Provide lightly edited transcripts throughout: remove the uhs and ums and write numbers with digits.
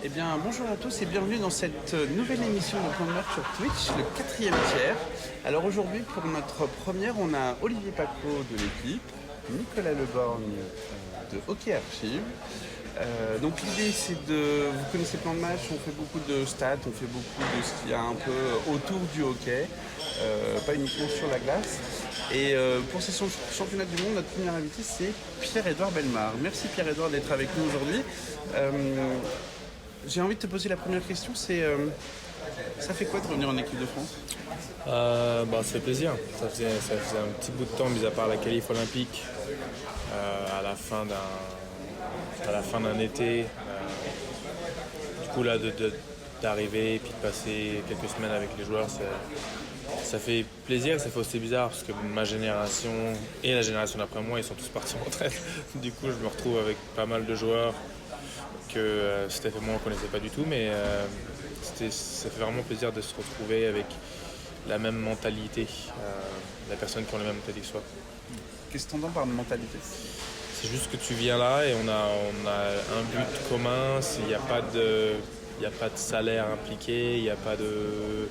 Eh bien, bonjour à tous et bienvenue dans cette nouvelle émission de Point de Match sur Twitch, le 4e tiers. Alors aujourd'hui, pour notre première, on a Olivier Paco de l'équipe, Nicolas Leborgne de Hockey Archive. Donc l'idée, c'est de... Vous connaissez Plan de Match, on fait beaucoup de stats, on fait beaucoup de ce qu'il y a un peu autour du hockey, pas uniquement sur la glace. Et pour ces championnats du monde, notre premier invité, c'est Pierre-Édouard Bellemare. Merci Pierre-Édouard d'être avec nous aujourd'hui. J'ai envie de te poser la première question, c'est ça fait quoi de revenir en équipe de France? Ça fait plaisir. Ça faisait un petit bout de temps, mis à part la qualif olympique, à la fin d'un été. Du coup là, d'arriver et puis de passer quelques semaines avec les joueurs, ça fait plaisir. Ça fait aussi bizarre parce que ma génération et la génération d'après moi, ils sont tous partis en retraite. Du coup, je me retrouve avec pas mal de joueurs que Steph et moi on connaissait pas du tout, mais ça fait vraiment plaisir de se retrouver avec la même mentalité, la personne qui ont la même mentalité que soi. Qu'est-ce que tu entends par mentalité? C'est juste que tu viens là et on a un but commun. Il n'y a pas de salaire impliqué, il n'y a pas de...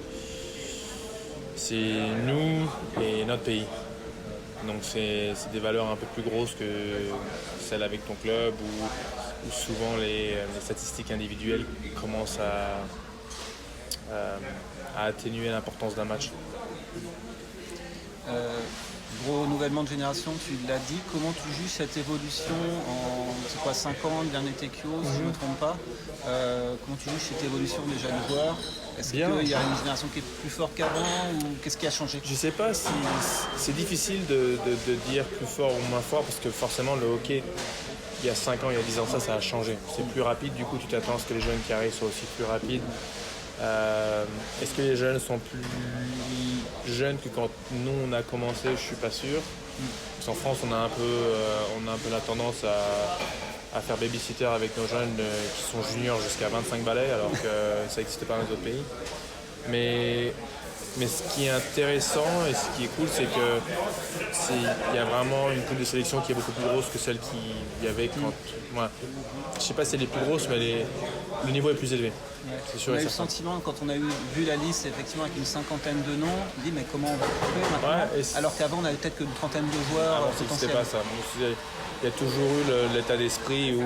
C'est nous et notre pays. Donc c'est des valeurs un peu plus grosses que celles avec ton club où souvent les statistiques individuelles commencent à atténuer l'importance d'un match. Gros renouvellement de génération, tu l'as dit. Comment tu juges cette évolution en 5 ans, le dernier Tekio, si je ne me trompe pas. Comment tu juges cette évolution des jeunes joueurs? Est-ce qu'il y a une génération qui est plus forte qu'avant ou qu'est-ce qui a changé? Je ne sais pas si c'est difficile de dire plus fort ou moins fort parce que forcément le hockey, il y a 5 ans, il y a 10 ans, ça a changé. C'est plus rapide, du coup tu t'attends à ce que les jeunes qui arrivent soient aussi plus rapides. Est-ce que les jeunes sont plus jeunes que quand nous on a commencé? Je suis pas sûr. Parce qu'en France on a un peu la tendance à faire babysitter avec nos jeunes qui sont juniors jusqu'à 25 balais alors que ça n'existe pas dans les autres pays. Mais ce qui est intéressant et ce qui est cool, c'est que il y a vraiment une poule de sélection qui est beaucoup plus grosse que celle qu'il y avait quand... Ouais. Je sais pas si elle est plus grosse, mais le niveau est plus élevé. Ouais. C'est sûr. On a eu le sentiment, quand on a vu la liste, effectivement, avec une cinquantaine de noms, on dit mais comment on va trouver maintenant? Ouais, alors qu'avant, on avait peut-être qu'une trentaine de joueurs potentiels. C'était pas ça. Il y a toujours eu l'état d'esprit où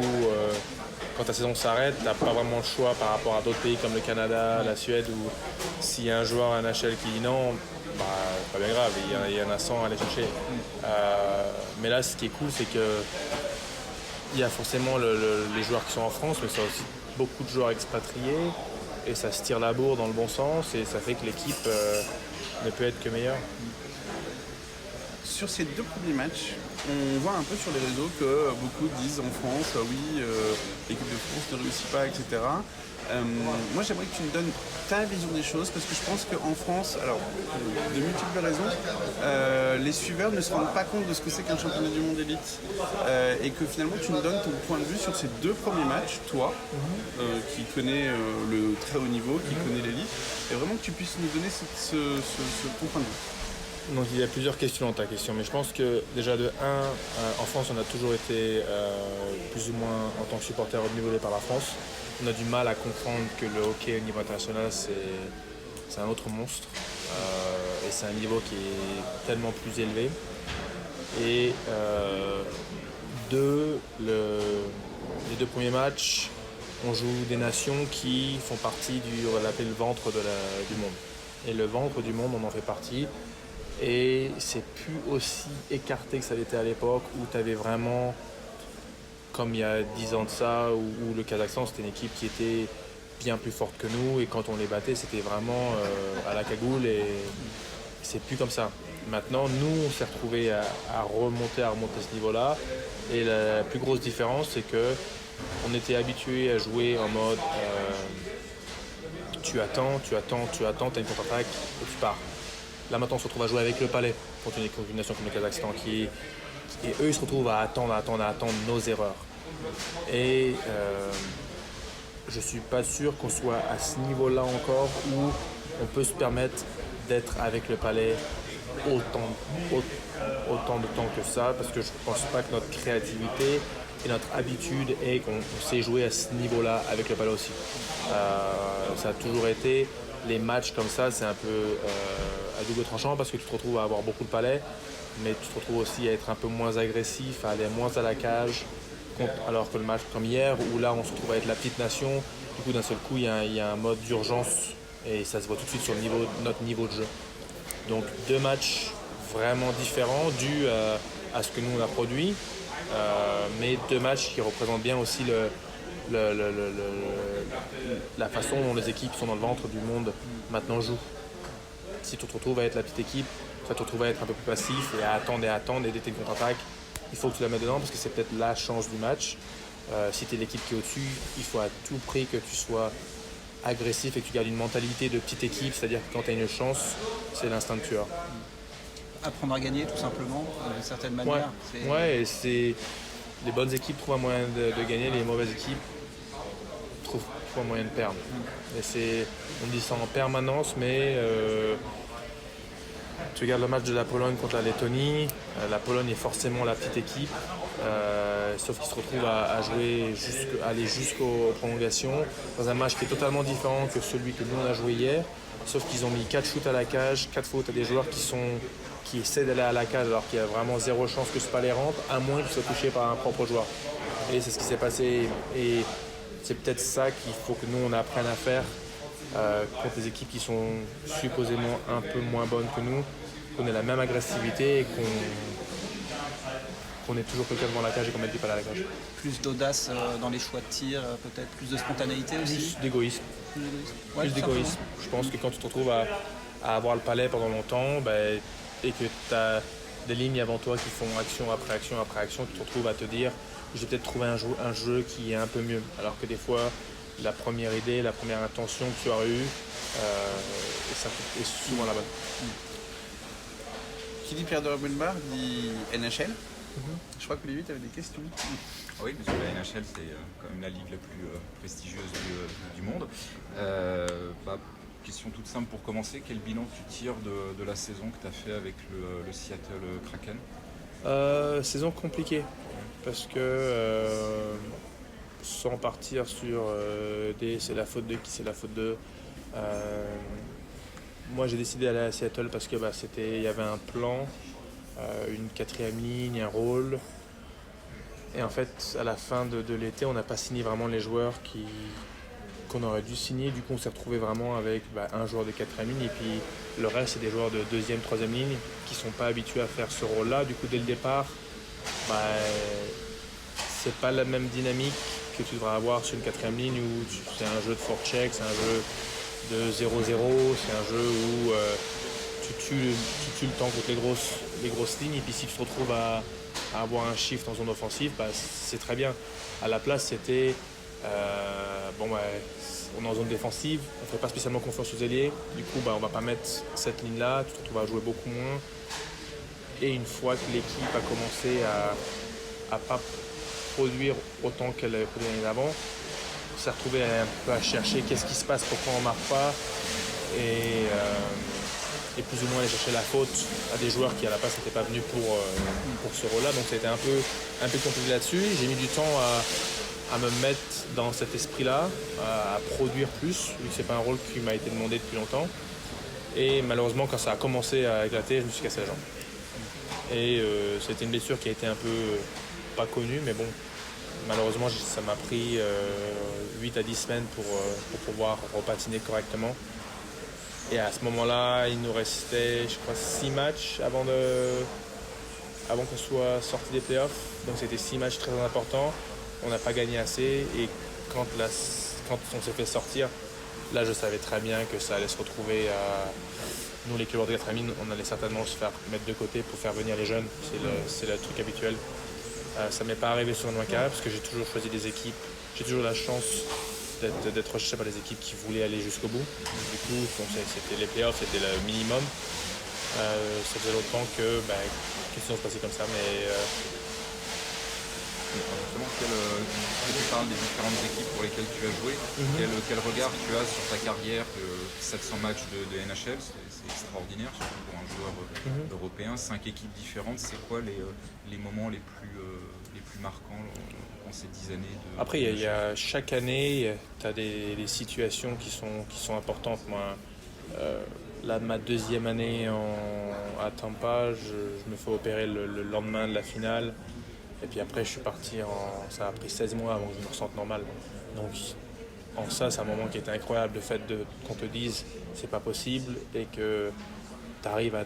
quand ta saison s'arrête, tu n'as pas vraiment le choix par rapport à d'autres pays comme le Canada, la Suède, où s'il y a un joueur à NHL qui dit non, pas bien grave, il y en a 100 à aller chercher. Mais là, ce qui est cool, c'est que il y a forcément les joueurs qui sont en France, mais ça a aussi beaucoup de joueurs expatriés, et ça se tire la bourre dans le bon sens, et ça fait que l'équipe ne peut être que meilleure. Sur ces 2 premiers matchs, on voit un peu sur les réseaux que beaucoup disent en France, oui, l'équipe de France ne réussit pas, etc. Moi, j'aimerais que tu me donnes ta vision des choses, parce que je pense qu'en France, alors, de multiples raisons, les suiveurs ne se rendent pas compte de ce que c'est qu'un championnat du monde élite, et que finalement, tu me donnes ton point de vue sur ces 2 premiers matchs, toi, qui connais le très haut niveau, qui connais l'élite, et vraiment que tu puisses nous donner ton point de vue. Donc il y a plusieurs questions dans ta question, mais je pense que déjà de 1, en France on a toujours été plus ou moins en tant que supporter obnubilé par la France. On a du mal à comprendre que le hockey au niveau international c'est un autre monstre et c'est un niveau qui est tellement plus élevé. Et les 2 premiers matchs, on joue des nations qui font partie on va l'appeler le ventre du monde. Et le ventre du monde, on en fait partie. Et c'est plus aussi écarté que ça l'était à l'époque où tu avais vraiment, comme il y a 10 ans de ça, où le Kazakhstan c'était une équipe qui était bien plus forte que nous et quand on les battait c'était vraiment à la cagoule et c'est plus comme ça. Maintenant nous on s'est retrouvés à remonter ce niveau-là et la plus grosse différence c'est que on était habitués à jouer en mode tu attends, t'as une contre-attaque et tu pars. Là maintenant on se retrouve à jouer avec le palais contre une nation comme le Kazakhstan et eux ils se retrouvent à attendre nos erreurs. Et je suis pas sûr qu'on soit à ce niveau-là encore où on peut se permettre d'être avec le palais autant de temps que ça parce que je pense pas que notre créativité Et notre habitude est qu'on sait jouer à ce niveau-là avec le palais aussi. Ça a toujours été, les matchs comme ça, c'est un peu à double tranchant parce que tu te retrouves à avoir beaucoup de palais, mais tu te retrouves aussi à être un peu moins agressif, à aller moins à la cage, alors que le match comme hier, où là on se retrouve à être la petite nation, du coup d'un seul coup il y a un mode d'urgence et ça se voit tout de suite sur notre niveau de jeu. Donc 2 matchs vraiment différents dus à ce que nous on a produit, mais 2 matchs qui représentent bien aussi la façon dont les équipes sont dans le ventre du monde maintenant jouent. Si tu te retrouves à être la petite équipe, tu vas te retrouver à être un peu plus passif et à attendre et dès que tu es une contre-attaque, il faut que tu la mettes dedans parce que c'est peut-être la chance du match. Si tu es l'équipe qui est au-dessus, il faut à tout prix que tu sois agressif et que tu gardes une mentalité de petite équipe, c'est-à-dire que quand tu as une chance, c'est l'instinct de tueur. Apprendre à gagner tout simplement, d'une certaine manière. Ouais, et c'est les bonnes équipes trouvent un moyen de gagner, les mauvaises équipes trouvent un moyen de perdre. Et on dit ça en permanence, mais tu regardes le match de la Pologne contre la Lettonie, la Pologne est forcément la petite équipe, sauf qu'ils se retrouvent à aller jusqu'aux prolongations dans un match qui est totalement différent que celui que nous on a joué hier, sauf qu'ils ont mis 4 shoots à la cage, 4 fautes à des joueurs qui essaient d'aller à la cage alors qu'il y a vraiment zéro chance que ce palais rentre, à moins qu'ils soient touchés par un propre joueur. Et c'est ce qui s'est passé, et c'est peut-être ça qu'il faut que nous on apprenne à faire contre des équipes qui sont supposément un peu moins bonnes que nous, qu'on ait la même agressivité et qu'on ait toujours quelqu'un devant la cage et qu'on mette du palais à la cage. Plus d'audace dans les choix de tir, peut-être plus de spontanéité aussi. Plus d'égoïsme. Ouais, Plus d'égoïsme. Je pense que quand tu te retrouves à avoir le palais pendant longtemps, et que tu as des lignes avant toi qui font action après action après action, tu te retrouves à te dire je vais peut-être trouver un jeu qui est un peu mieux. Alors que des fois, la première idée, la première intention que tu aurais eue, ça est souvent la bonne. Qui dit Pierre de Rubenbach dit NHL. Je crois que Olivier, tu avais des questions. Oui, parce que la NHL, c'est quand même la ligue la plus prestigieuse du monde. Question toute simple pour commencer, quel bilan tu tires de la saison que tu as fait avec le Seattle Kraken? Saison compliquée, parce que sans partir sur c'est la faute de qui, c'est la faute de... moi j'ai décidé d'aller à Seattle parce que il y avait un plan, une 4e ligne, un rôle. Et en fait, à la fin de l'été, on n'a pas signé vraiment les joueurs qu'on aurait dû signer. Du coup, on s'est retrouvé vraiment avec un joueur de 4e ligne et puis le reste, c'est des joueurs de 2e, 3e ligne qui ne sont pas habitués à faire ce rôle-là. Du coup, dès le départ, c'est pas la même dynamique que tu devrais avoir sur une 4e ligne où c'est un jeu de forecheck, c'est un jeu de 0-0, c'est un jeu où tu tues le temps contre les grosses lignes et puis si tu te retrouves à avoir un shift en zone offensive, c'est très bien. À la place, c'était on est en zone défensive, on ne fait pas spécialement confiance aux ailiers, du coup on ne va pas mettre cette ligne-là, tu te retrouves à jouer beaucoup moins. Et une fois que l'équipe a commencé à pas produire autant qu'elle avait produit l'année d'avant, on s'est retrouvé un peu à chercher qu'est-ce qui se passe, pourquoi on ne marque pas, et plus ou moins aller chercher la faute à des joueurs qui à la base n'étaient pas venus pour ce rôle-là. Donc ça a été un peu compliqué là-dessus. J'ai mis du temps à me mettre dans cet esprit-là, à produire plus, vu que c'est pas un rôle qui m'a été demandé depuis longtemps. Et malheureusement, quand ça a commencé à éclater, je me suis cassé la jambe. Et c'était une blessure qui a été un peu pas connue, mais bon, malheureusement, ça m'a pris 8 à 10 semaines pour pouvoir repatiner correctement. Et à ce moment-là, il nous restait, je crois, 6 matchs avant qu'on soit sorti des playoffs. Donc c'était 6 matchs très importants. On n'a pas gagné assez. Et quand on s'est fait sortir, là je savais très bien que ça allait se retrouver à... Nous les clubs de 4 amis, on allait certainement se faire mettre de côté pour faire venir les jeunes. C'est le truc habituel. Ça ne m'est pas arrivé sur un cas parce que j'ai toujours choisi des équipes. J'ai toujours la chance d'être recherché par des équipes qui voulaient aller jusqu'au bout. Du coup, c'était les playoffs, c'était le minimum. Ça faisait longtemps que question se passait comme ça, mais Justement, tu parles des différentes équipes pour lesquelles tu as joué. Quel regard tu as sur ta carrière? 700 matchs de NHL, c'est extraordinaire, surtout pour un joueur européen. 5 équipes différentes, c'est quoi les moments les plus marquants en ces 10 années Après, il y a chaque année, tu as des situations qui sont importantes. Moi, là, ma deuxième année à Tampa, je me fais opérer le lendemain de la finale. Et puis après, je suis parti ça a pris 16 mois avant que je me ressente normal. Donc, ça, c'est un moment qui était incroyable. Le fait qu'on te dise c'est pas possible et que tu arrives à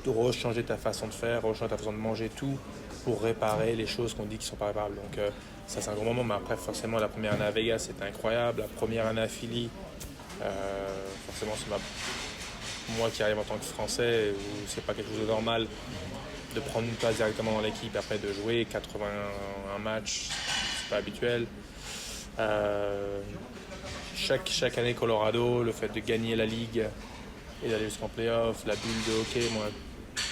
rechanger ta façon de faire, rechanger ta façon de manger, tout pour réparer les choses qu'on dit qui sont pas réparables. Donc, ça, c'est un grand moment. Mais après, forcément, la première année à Vegas, c'était incroyable. La première année à Philly, forcément, moi qui arrive en tant que Français, où c'est pas quelque chose de normal de prendre une place directement dans l'équipe, après de jouer 81 matchs, c'est pas habituel. Chaque année Colorado, le fait de gagner la ligue et d'aller jusqu'en playoff, la bulle de hockey, moi,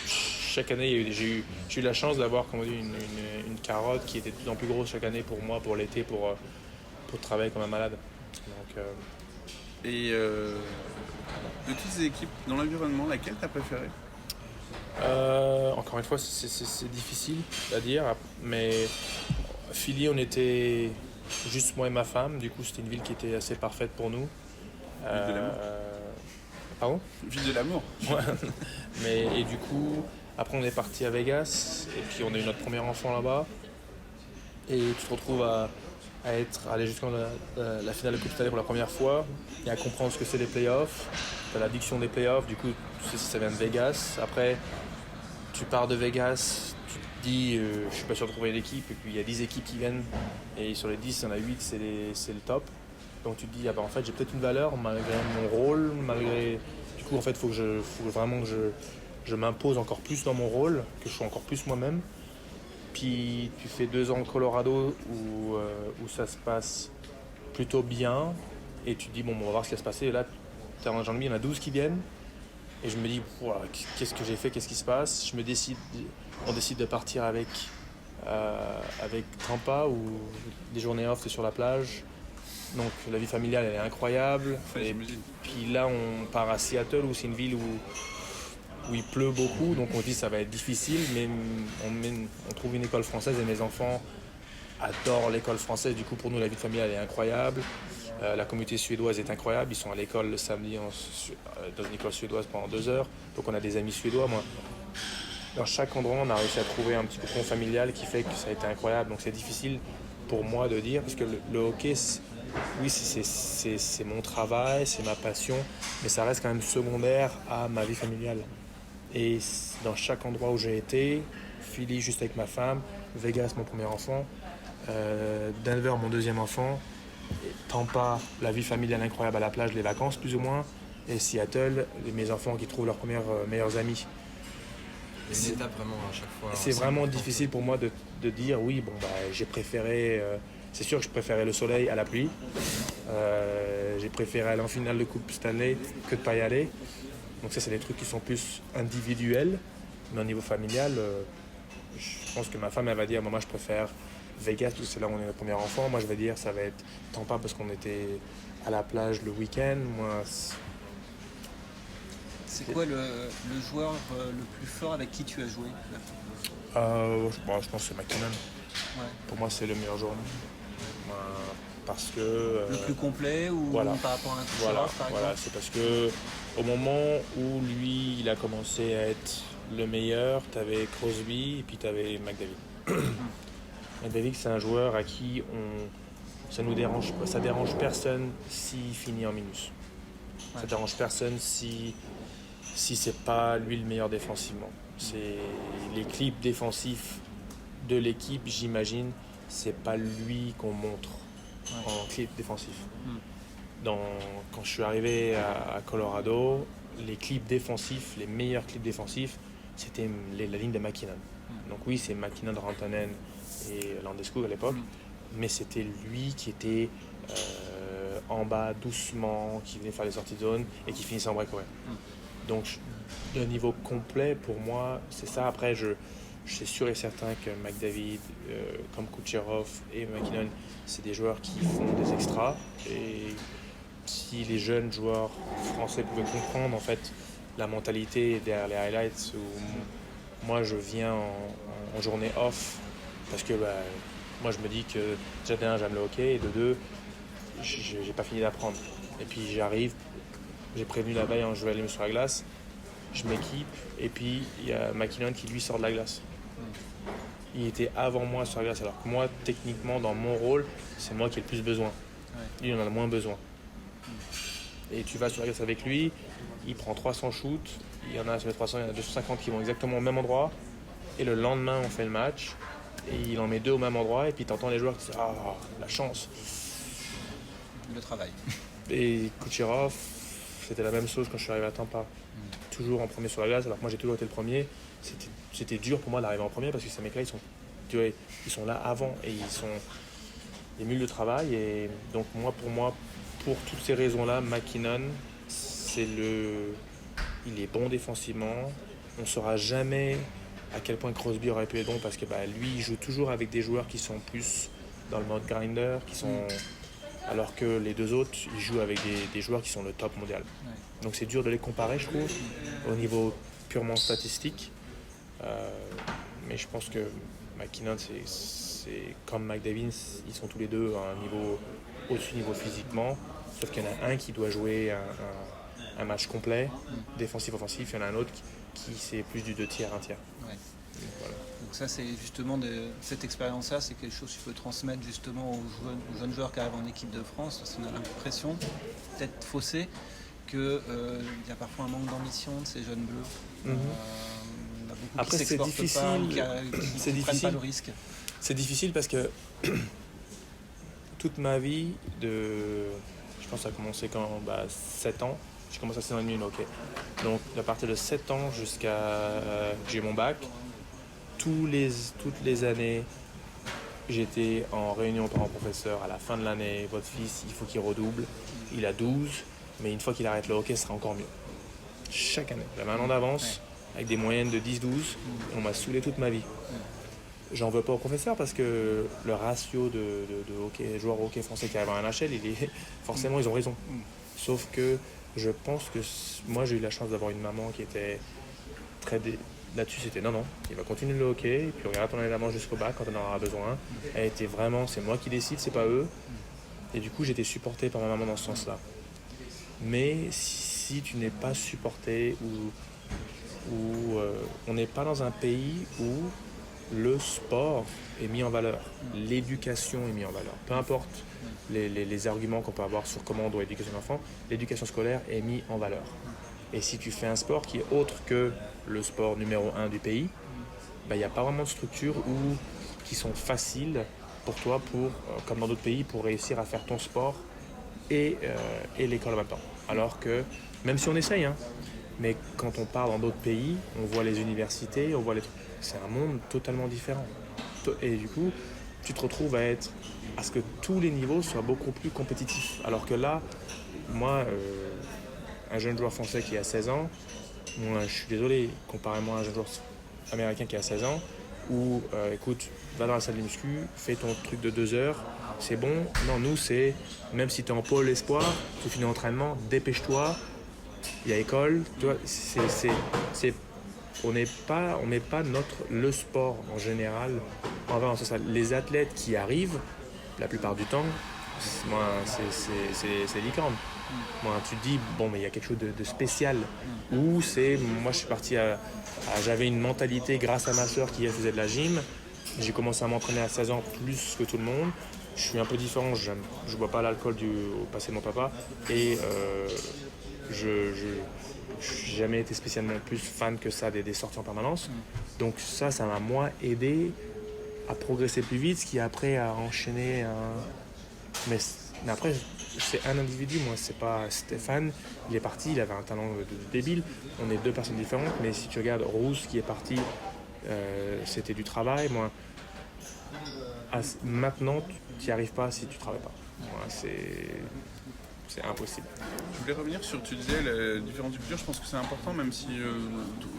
chaque année j'ai eu la chance d'avoir, comme on dit, une carotte qui était de plus en plus grosse chaque année pour moi, pour l'été, pour travailler comme un malade. Donc, de toutes ces équipes, dans l'environnement, laquelle t'as préférée? Encore une fois, c'est difficile à dire, mais Philly, on était juste moi et ma femme, du coup c'était une ville qui était assez parfaite pour nous. Ville de l'amour. Pardon? Ville de l'amour. Ouais. Et du coup, après on est parti à Vegas, et puis on a eu notre premier enfant là-bas, et tu te retrouves à aller jusqu'à la finale de Coupe Stanley pour la première fois, et à comprendre ce que c'est les playoffs, t'as l'addiction des playoffs, du coup tu sais si ça vient de Vegas. Après, tu pars de Vegas, tu te dis je suis pas sûr de trouver l'équipe, et puis il y a 10 équipes qui viennent, et sur les 10, il y en a 8, c'est le top. Donc tu te dis, en fait j'ai peut-être une valeur malgré mon rôle, Du coup en fait il faut vraiment que je m'impose encore plus dans mon rôle, que je sois encore plus moi-même. Puis tu fais 2 ans au Colorado où ça se passe plutôt bien, et tu te dis on va voir ce qui va se passer. Et là, j'en ai mis, il y en a 12 qui viennent. Et je me dis, qu'est-ce que j'ai fait, qu'est-ce qui se passe? On décide de partir avec Tampa, où des journées off, c'est sur la plage. Donc la vie familiale, elle est incroyable. Ouais, et puis là, on part à Seattle, où c'est une ville où il pleut beaucoup. Donc on se dit, ça va être difficile, mais on trouve une école française, et mes enfants adorent l'école française. Du coup, pour nous, la vie familiale, elle est incroyable. La communauté suédoise est incroyable. Ils sont à l'école le samedi dans une école suédoise pendant 2 heures. Donc on a des amis suédois. Moi, dans chaque endroit, on a réussi à trouver un petit cocon familial qui fait que ça a été incroyable. Donc c'est difficile pour moi de dire, parce que le hockey, oui, c'est mon travail, c'est ma passion, mais ça reste quand même secondaire à ma vie familiale. Et dans chaque endroit où j'ai été, Philly juste avec ma femme, Vegas mon premier enfant, Denver mon deuxième enfant, Tampa, la vie familiale incroyable à la plage, les vacances plus ou moins, et Seattle, mes enfants qui trouvent leurs premiers meilleurs amis. C'est une étape vraiment à chaque fois. C'est vraiment difficile pour moi de dire oui, j'ai préféré, c'est sûr que je préférais le soleil à la pluie, j'ai préféré aller en finale de Coupe Stanley que de ne pas y aller. Donc ça, c'est des trucs qui sont plus individuels, mais au niveau familial, je pense que ma femme, elle va dire, moi je préfère Vegas, parce que c'est là où on est notre premier enfant. Moi je vais dire ça va être Tampa parce qu'on était à la plage le week-end. Moi, c'est quoi le joueur le plus fort avec qui tu as joué? je pense que c'est McKinnon. Ouais. Pour moi c'est le meilleur joueur. Parce que... le plus complet ou voilà. Par rapport à un toucher Voilà, par voilà, exemple? c'est parce que au moment où lui il a commencé à être le meilleur, tu avais Crosby et puis tu avais McDavid. McDavid, c'est un joueur à qui ça dérange personne s'il finit en minus. Ouais. Ça dérange personne si c'est pas lui le meilleur défensivement. C'est les clips défensifs de l'équipe, j'imagine, c'est pas lui qu'on montre en clip défensif. Quand je suis arrivé à Colorado, les clips défensifs, les meilleurs clips défensifs, c'était la ligne de McKinnon. Donc oui, c'est McKinnon, Rantanen et Landeskog à l'époque, mais c'était lui qui était en bas doucement, qui venait faire les sorties de zone et qui finissait en breakaway. Donc de niveau complet, pour moi, c'est ça. Après, je suis sûr et certain que McDavid, comme Kucherov et McKinnon, c'est des joueurs qui font des extras. Et si les jeunes joueurs français pouvaient comprendre en fait la mentalité derrière les highlights, où moi je viens en journée off parce que moi je me dis que déjà de 1 j'aime le hockey et de 2 j'ai pas fini d'apprendre. Et puis j'arrive, j'ai prévenu la veille, hein, je vais aller sur la glace, je m'équipe et puis il y a McKinnon qui lui sort de la glace. Il était avant moi sur la glace alors que moi techniquement dans mon rôle c'est moi qui ai le plus besoin. Lui il en a le moins besoin. Et tu vas sur la glace avec lui, il prend 300 shoots, il y en a sur les 300, il y en a 250 qui vont exactement au même endroit. Et le lendemain, on fait le match, et il en met 2 au même endroit, et puis tu entends les joueurs qui disent « Ah, la chance !» Le travail. Et Kucherov, c'était la même chose quand je suis arrivé à Tampa. Toujours en premier sur la glace, alors que moi j'ai toujours été le premier. C'était dur pour moi d'arriver en premier, parce que ces mecs-là, ils sont là avant, et ils sont des mules de travail. Et donc pour toutes ces raisons-là, McKinnon, il est bon défensivement. On ne saura jamais à quel point Crosby aurait pu être bon parce que lui, il joue toujours avec des joueurs qui sont plus dans le mode grinder, alors que les 2 autres, ils jouent avec des joueurs qui sont le top mondial. Ouais. Donc c'est dur de les comparer, je trouve, au niveau purement statistique. Mais je pense que McKinnon, c'est comme McDavid, ils sont tous les deux à un niveau au-dessus niveau physiquement, sauf qu'il y en a un qui doit jouer un match complet, défensif-offensif, il y en a un autre qui c'est plus du 2 tiers, 1 tiers. Ouais. Donc, voilà. Donc ça, c'est justement cette expérience-là, c'est quelque chose que tu peux transmettre justement aux jeunes joueurs qui arrivent en équipe de France, parce qu'on a l'impression, peut-être faussée, qu'il y a parfois un manque d'ambition de ces jeunes bleus. Mhm. On a beaucoup Après, qui c'est s'exportent difficile. pas, ou qui ne prennent pas le risque. C'est difficile parce que toute ma vie, je pense que ça a commencé quand 7 ans, j'ai commencé à 6 ans et demi le hockey. Donc à partir de 7 ans jusqu'à que j'ai mon bac, toutes les années, j'étais en réunion parents-professeurs à la fin de l'année. Votre fils, il faut qu'il redouble. Il a 12, mais une fois qu'il arrête le hockey, ce sera encore mieux. Chaque année. J'avais 1 an d'avance, avec des moyennes de 10-12. On m'a saoulé toute ma vie. J'en veux pas aux professeurs parce que le ratio de hockey, joueurs hockey français qui arrivent à NHL, forcément, ils ont raison. Sauf que je pense que moi, j'ai eu la chance d'avoir une maman qui était très... Là-dessus, c'était non, il va continuer le hockey, et puis on regarde ton année d'avance jusqu'au bac quand on en aura besoin. Elle était vraiment, c'est moi qui décide, c'est pas eux. Et du coup, j'étais supporté par ma maman dans ce sens-là. Mais si tu n'es pas supporté ou on n'est pas dans un pays où le sport est mis en valeur, l'éducation est mise en valeur. Peu importe les arguments qu'on peut avoir sur comment on doit éduquer son enfant, l'éducation scolaire est mise en valeur. Et si tu fais un sport qui est autre que le sport numéro 1 du pays, il n'y a pas vraiment de structures qui sont faciles pour toi, comme dans d'autres pays, pour réussir à faire ton sport et l'école en même temps. Alors que, même si on essaye, mais quand on part dans d'autres pays, on voit les universités, c'est un monde totalement différent. Et du coup, tu te retrouves à ce que tous les niveaux soient beaucoup plus compétitifs. Alors que là, moi, un jeune joueur français qui a 16 ans, moi, je suis désolé, comparément à un jeune joueur américain qui a 16 ans, où, écoute, va dans la salle de muscu, fais ton truc de 2 heures, c'est bon. Non, nous, c'est, même si tu es en pôle espoir, tu finis l'entraînement, dépêche-toi, il y a école, tu vois, on met pas le sport en général en valeur sociale. Les athlètes qui arrivent, la plupart du temps, c'est licorne. Moi, tu te dis, bon, mais il y a quelque chose de spécial. Ou moi je suis parti j'avais une mentalité grâce à ma soeur qui faisait de la gym. J'ai commencé à m'entraîner à 16 ans plus que tout le monde. Je suis un peu différent, je bois pas l'alcool au passé de mon papa. Et je n'ai jamais été spécialement plus fan que ça des sorties en permanence. Donc ça m'a moi aidé à progresser plus vite, ce qui après a enchaîné mais après c'est un individu, moi c'est pas Stéphane, il est parti, il avait un talent de débile, on est 2 personnes différentes, mais si tu regardes Rousse qui est parti, c'était du travail, moi maintenant tu n'y arrives pas si tu travailles pas. Moi, c'est impossible. Je voulais revenir sur, tu disais, la différence de culture, je pense que c'est important, même si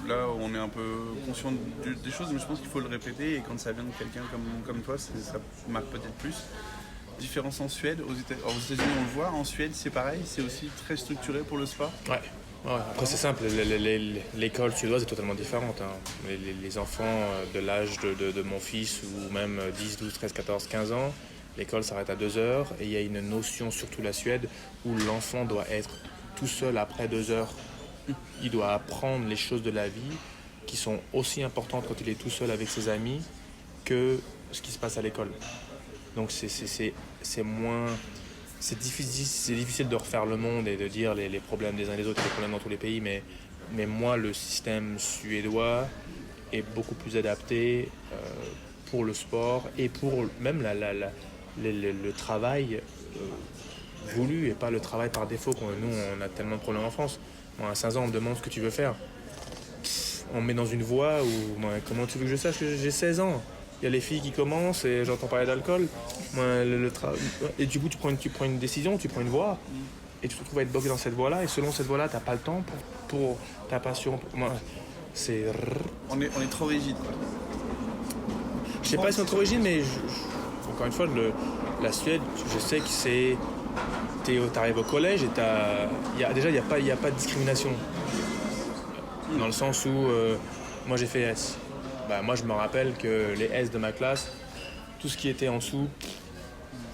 là on est un peu conscient des choses, mais je pense qu'il faut le répéter, et quand ça vient de quelqu'un comme toi, ça marque peut-être plus. Différence en Suède, aux États-Unis on le voit, en Suède c'est pareil, c'est aussi très structuré pour le sport. Ouais. Ouais, après c'est simple, l'école suédoise est totalement différente. Hein. Les enfants de l'âge de mon fils ou même 10, 12, 13, 14, 15 ans, l'école s'arrête à 2 heures et il y a une notion, surtout la Suède, où l'enfant doit être tout seul après 2 heures. Il doit apprendre les choses de la vie qui sont aussi importantes quand il est tout seul avec ses amis que ce qui se passe à l'école. Donc c'est moins... C'est difficile de refaire le monde et de dire les problèmes des uns des autres, les problèmes dans tous les pays, mais moi, le système suédois est beaucoup plus adapté pour le sport et pour même le travail voulu et pas le travail par défaut. Nous, on a tellement de problèmes en France. Moi, à 15 ans, on me demande ce que tu veux faire. On me met dans une voie où, moi, comment tu veux que je sache que j'ai 16 ans? Il y a les filles qui commencent et j'entends parler d'alcool. Et du coup, tu prends une décision, tu prends une voie. Et tu te retrouves à être bloqué dans cette voie-là. Et selon cette voie-là, tu n'as pas le temps pour ta passion. Moi, c'est... On est trop rigide, quoi. Je sais pas si c'est notre origine, mais encore une fois, la Suède, je sais que c'est... T'arrives au collège et déjà, il n'y a pas de discrimination. Dans le sens où moi, j'ai fait S. Moi, je me rappelle que les S de ma classe, tout ce qui était en dessous,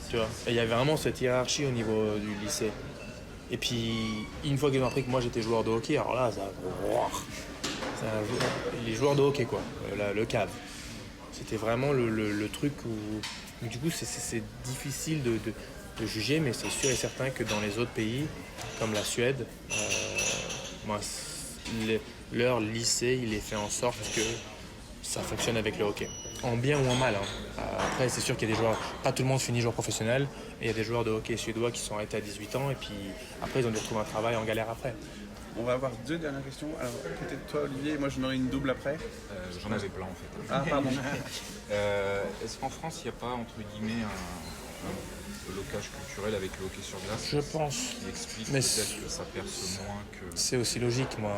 tu vois, et il y avait vraiment cette hiérarchie au niveau du lycée. Et puis, une fois qu'ils ont appris que moi, j'étais joueur de hockey, alors là, les joueurs de hockey, quoi, le cave. C'était vraiment le truc où du coup, c'est difficile de juger, mais c'est sûr et certain que dans les autres pays, comme la Suède, leur lycée, il est fait en sorte que ça fonctionne avec le hockey. En bien ou en mal. Hein. Après, c'est sûr qu'il y a des joueurs... Pas tout le monde finit joueur professionnel. Et il y a des joueurs de hockey suédois qui sont arrêtés à 18 ans. Et puis après, ils ont dû retrouver un travail en galère après. On va avoir 2 dernières questions. Alors, peut-être toi, Olivier, et moi, j'en aurai une double après. J'en avais plein en fait. Ah, pardon. Est-ce qu'en France, il n'y a pas, entre guillemets, un blocage culturel avec le hockey sur glace Je pense. qui explique Mais peut-être que ça perce moins que... C'est aussi logique. Moi,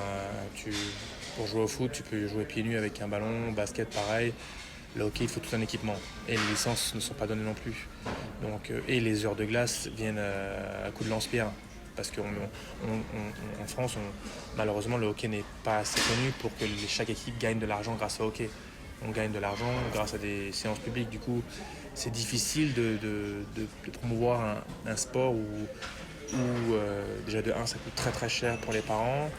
pour jouer au foot, tu peux jouer pieds nus avec un ballon, basket pareil. Le hockey, il faut tout un équipement. Et les licences ne sont pas données non plus. Donc, et les heures de glace viennent à coup de lance-pierre. Parce qu'en France, malheureusement, le hockey n'est pas assez connu pour que chaque équipe gagne de l'argent grâce au hockey. On gagne de l'argent grâce à des séances publiques. Du coup, c'est difficile de promouvoir un sport où déjà de 1, ça coûte très très cher pour les parents.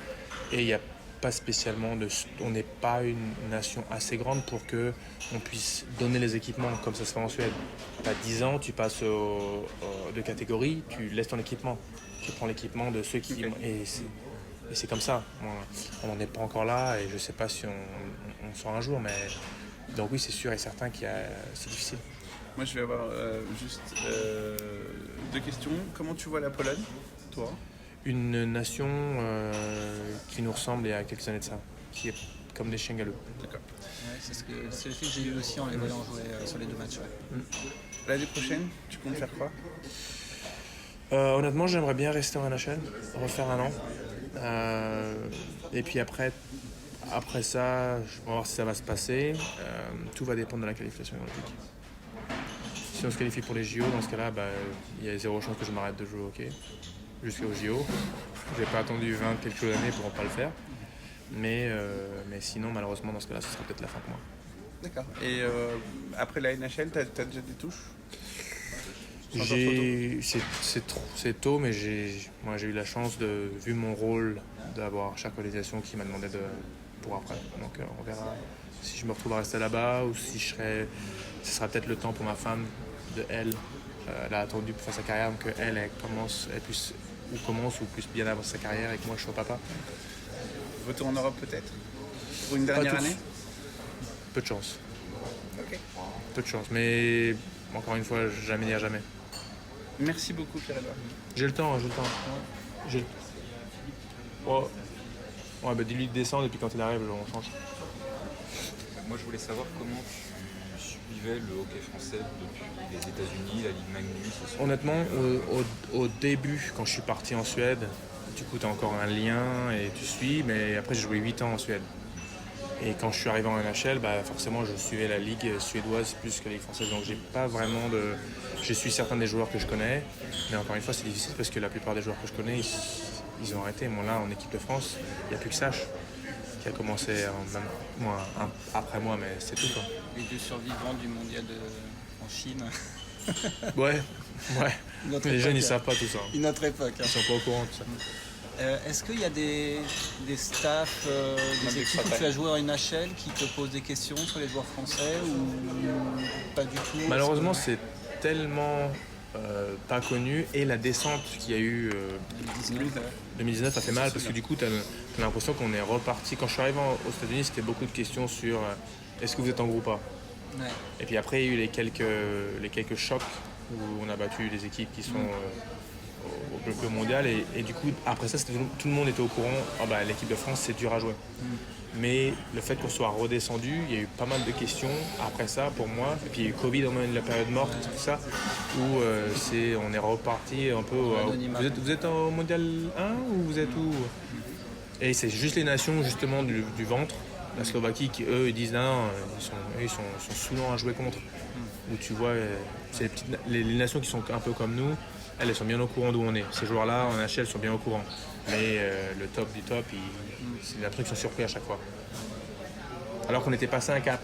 Et il n'y a pas spécialement on n'est pas une nation assez grande pour qu'on puisse donner les équipements comme ça se fait en Suède. Tu as 10 ans, tu passes de catégorie, tu laisses ton équipement. Tu prends l'équipement de ceux qui... Et c'est comme ça. On n'en est pas encore là et je ne sais pas si on sera un jour, mais... Donc oui, c'est sûr et certain c'est difficile. Moi, je vais avoir juste 2 questions. Comment tu vois la Pologne, toi? Une nation qui nous ressemble il y a quelques années de ça, qui est comme des chiens galeux. D'accord. Ouais, c'est le fait que j'ai eu aussi en les voyant jouer sur les 2 matchs. Ouais. L'année prochaine, tu comptes faire quoi? Honnêtement, j'aimerais bien rester en NHL, refaire un an. Et puis après ça, on va voir si ça va se passer. Tout va dépendre de la qualification olympique. Si on se qualifie pour les JO, dans ce cas-là, il y a 0 chance que je m'arrête de jouer au hockey jusqu'aux JO. J'ai pas attendu 20 quelques années pour ne pas le faire. Mais sinon, malheureusement, dans ce cas-là, ce sera peut-être la fin pour moi. D'accord. Et après la NHL, t'as déjà des touches? C'est tôt, mais moi j'ai eu la chance, vu mon rôle, d'avoir chaque organisation qui m'a demandé pour après. Donc on verra si je me retrouve à rester là-bas ou si ce sera peut-être le temps pour ma femme, elle a attendu pour faire sa carrière, donc elle commence ou puisse bien avancer sa carrière et que moi je sois papa. Retour en Europe peut-être? Pour une dernière année? Peu de chance. Ok. Peu de chance, mais encore une fois, jamais dire jamais. Merci beaucoup, Pierre-Edouard. J'ai le temps. Oh. Ouais, dis-lui de descendre et puis quand il arrive, on change. Moi, je voulais savoir comment tu suivais le hockey français depuis les États-Unis, la Ligue Magnus. Honnêtement, au début, quand je suis parti en Suède, du coup, tu as encore un lien et tu suis, mais après, j'ai joué 8 ans en Suède. Et quand je suis arrivé en NHL, forcément, je suivais la Ligue suédoise plus que la Ligue française. Donc, j'ai pas vraiment je suis certains des joueurs que je connais, mais encore une fois, c'est difficile parce que la plupart des joueurs que je connais, ils ont arrêté. Moi, là, en équipe de France, il n'y a plus que Sach qui a commencé après moi, mais c'est tout, quoi. Les deux survivants du mondial en Chine. Ouais. Notre Les jeunes, époque, ils savent pas tout ça. Une autre époque. Ils sont pas au courant de ça. Est-ce qu'il y a des staffs, des équipes où tu as joué en NHL qui te posent des questions sur les joueurs français ou pas du tout? Malheureusement, c'est tellement pas connu, et la descente qu'il y a eu 2019 a fait mal, parce que du coup, tu as l'impression qu'on est reparti. Quand je suis arrivé aux États-Unis, c'était beaucoup de questions sur est-ce que vous êtes en groupe A. Ouais. Et puis après, il y a eu les quelques chocs où on a battu les équipes qui sont au mondial, et du coup, après ça, tout le monde était au courant. L'équipe de France, c'est dur à jouer. Mais le fait qu'on soit redescendu, il y a eu pas mal de questions après ça pour moi. Et puis il y a eu Covid, la période morte, tout ça, où on est reparti un peu. Vous êtes au mondial 1 ou vous êtes où? Et c'est juste les nations justement du ventre, la Slovaquie, qui eux ils disent non, ils sont saoulants à jouer contre. Où tu vois, c'est les nations qui sont un peu comme nous, elles sont bien au courant d'où on est. Ces joueurs-là en NHL sont bien au courant. Mais le top du top, c'est des trucs qui sont surpris à chaque fois. Alors qu'on était passé un cap.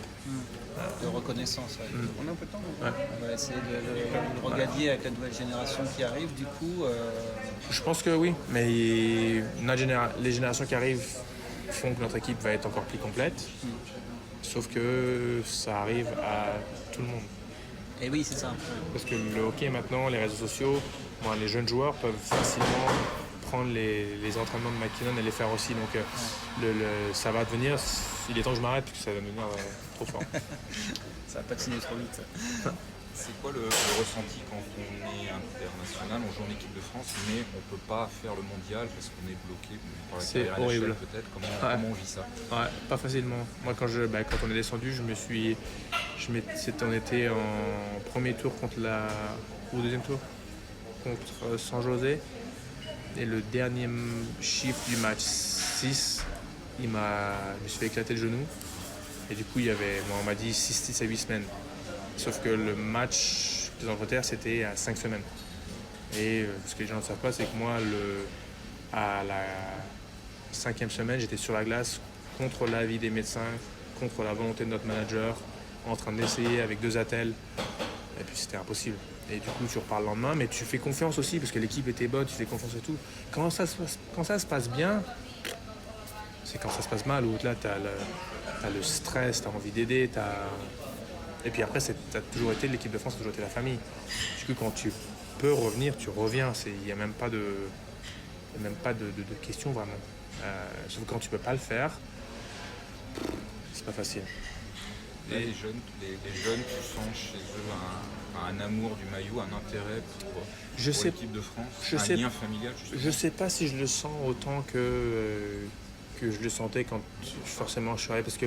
De reconnaissance. Ouais. On a un peu de temps. Ouais. On va essayer de le regagner avec la nouvelle génération qui arrive. Du coup, Je pense que oui, mais les générations qui arrivent font que notre équipe va être encore plus complète. Sauf que ça arrive à tout le monde. et oui, c'est ça. Parce que le hockey maintenant, les réseaux sociaux, les jeunes joueurs peuvent facilement prendre les entraînements de McKinnon et les faire aussi. Donc ça va devenir, il est temps que je m'arrête parce que ça va devenir trop fort. Ça va patiner trop vite. C'est quoi le ressenti quand on est international, on joue en équipe de France, mais on ne peut pas faire le mondial parce qu'on est bloqué par la C'est carrière horrible. NHL peut-être? Comment on vit ça? Ouais, pas facilement. Moi, quand on est descendu, on était en premier tour ou deuxième tour contre San José. Et le dernier chiffre du match 6, je me suis fait éclater le genou. Et du coup, on m'a dit 6 à 8 semaines. Sauf que le match des Angleterre, c'était à 5 semaines. Et ce que les gens ne savent pas, c'est que moi, à la 5e semaine, j'étais sur la glace contre l'avis des médecins, contre la volonté de notre manager, en train d'essayer avec 2 attelles. Et puis c'était impossible. Et du coup, tu repars le lendemain, mais tu fais confiance aussi, parce que l'équipe était bonne, tu fais confiance et tout. Quand ça se passe bien, c'est quand ça se passe mal, où là, t'as le stress, t'as envie d'aider, Et puis après, t'as toujours été, l'équipe de France a toujours été la famille. Du coup, quand tu peux revenir, tu reviens. Il n'y a même pas de questions, vraiment. Sauf que quand tu peux pas le faire, c'est pas facile. Et les jeunes, tu sens chez eux un amour du maillot, un intérêt pour l'équipe de France, lien familial, justement. Je sais pas si je le sens autant que je le sentais quand forcément je suis arrivé, parce que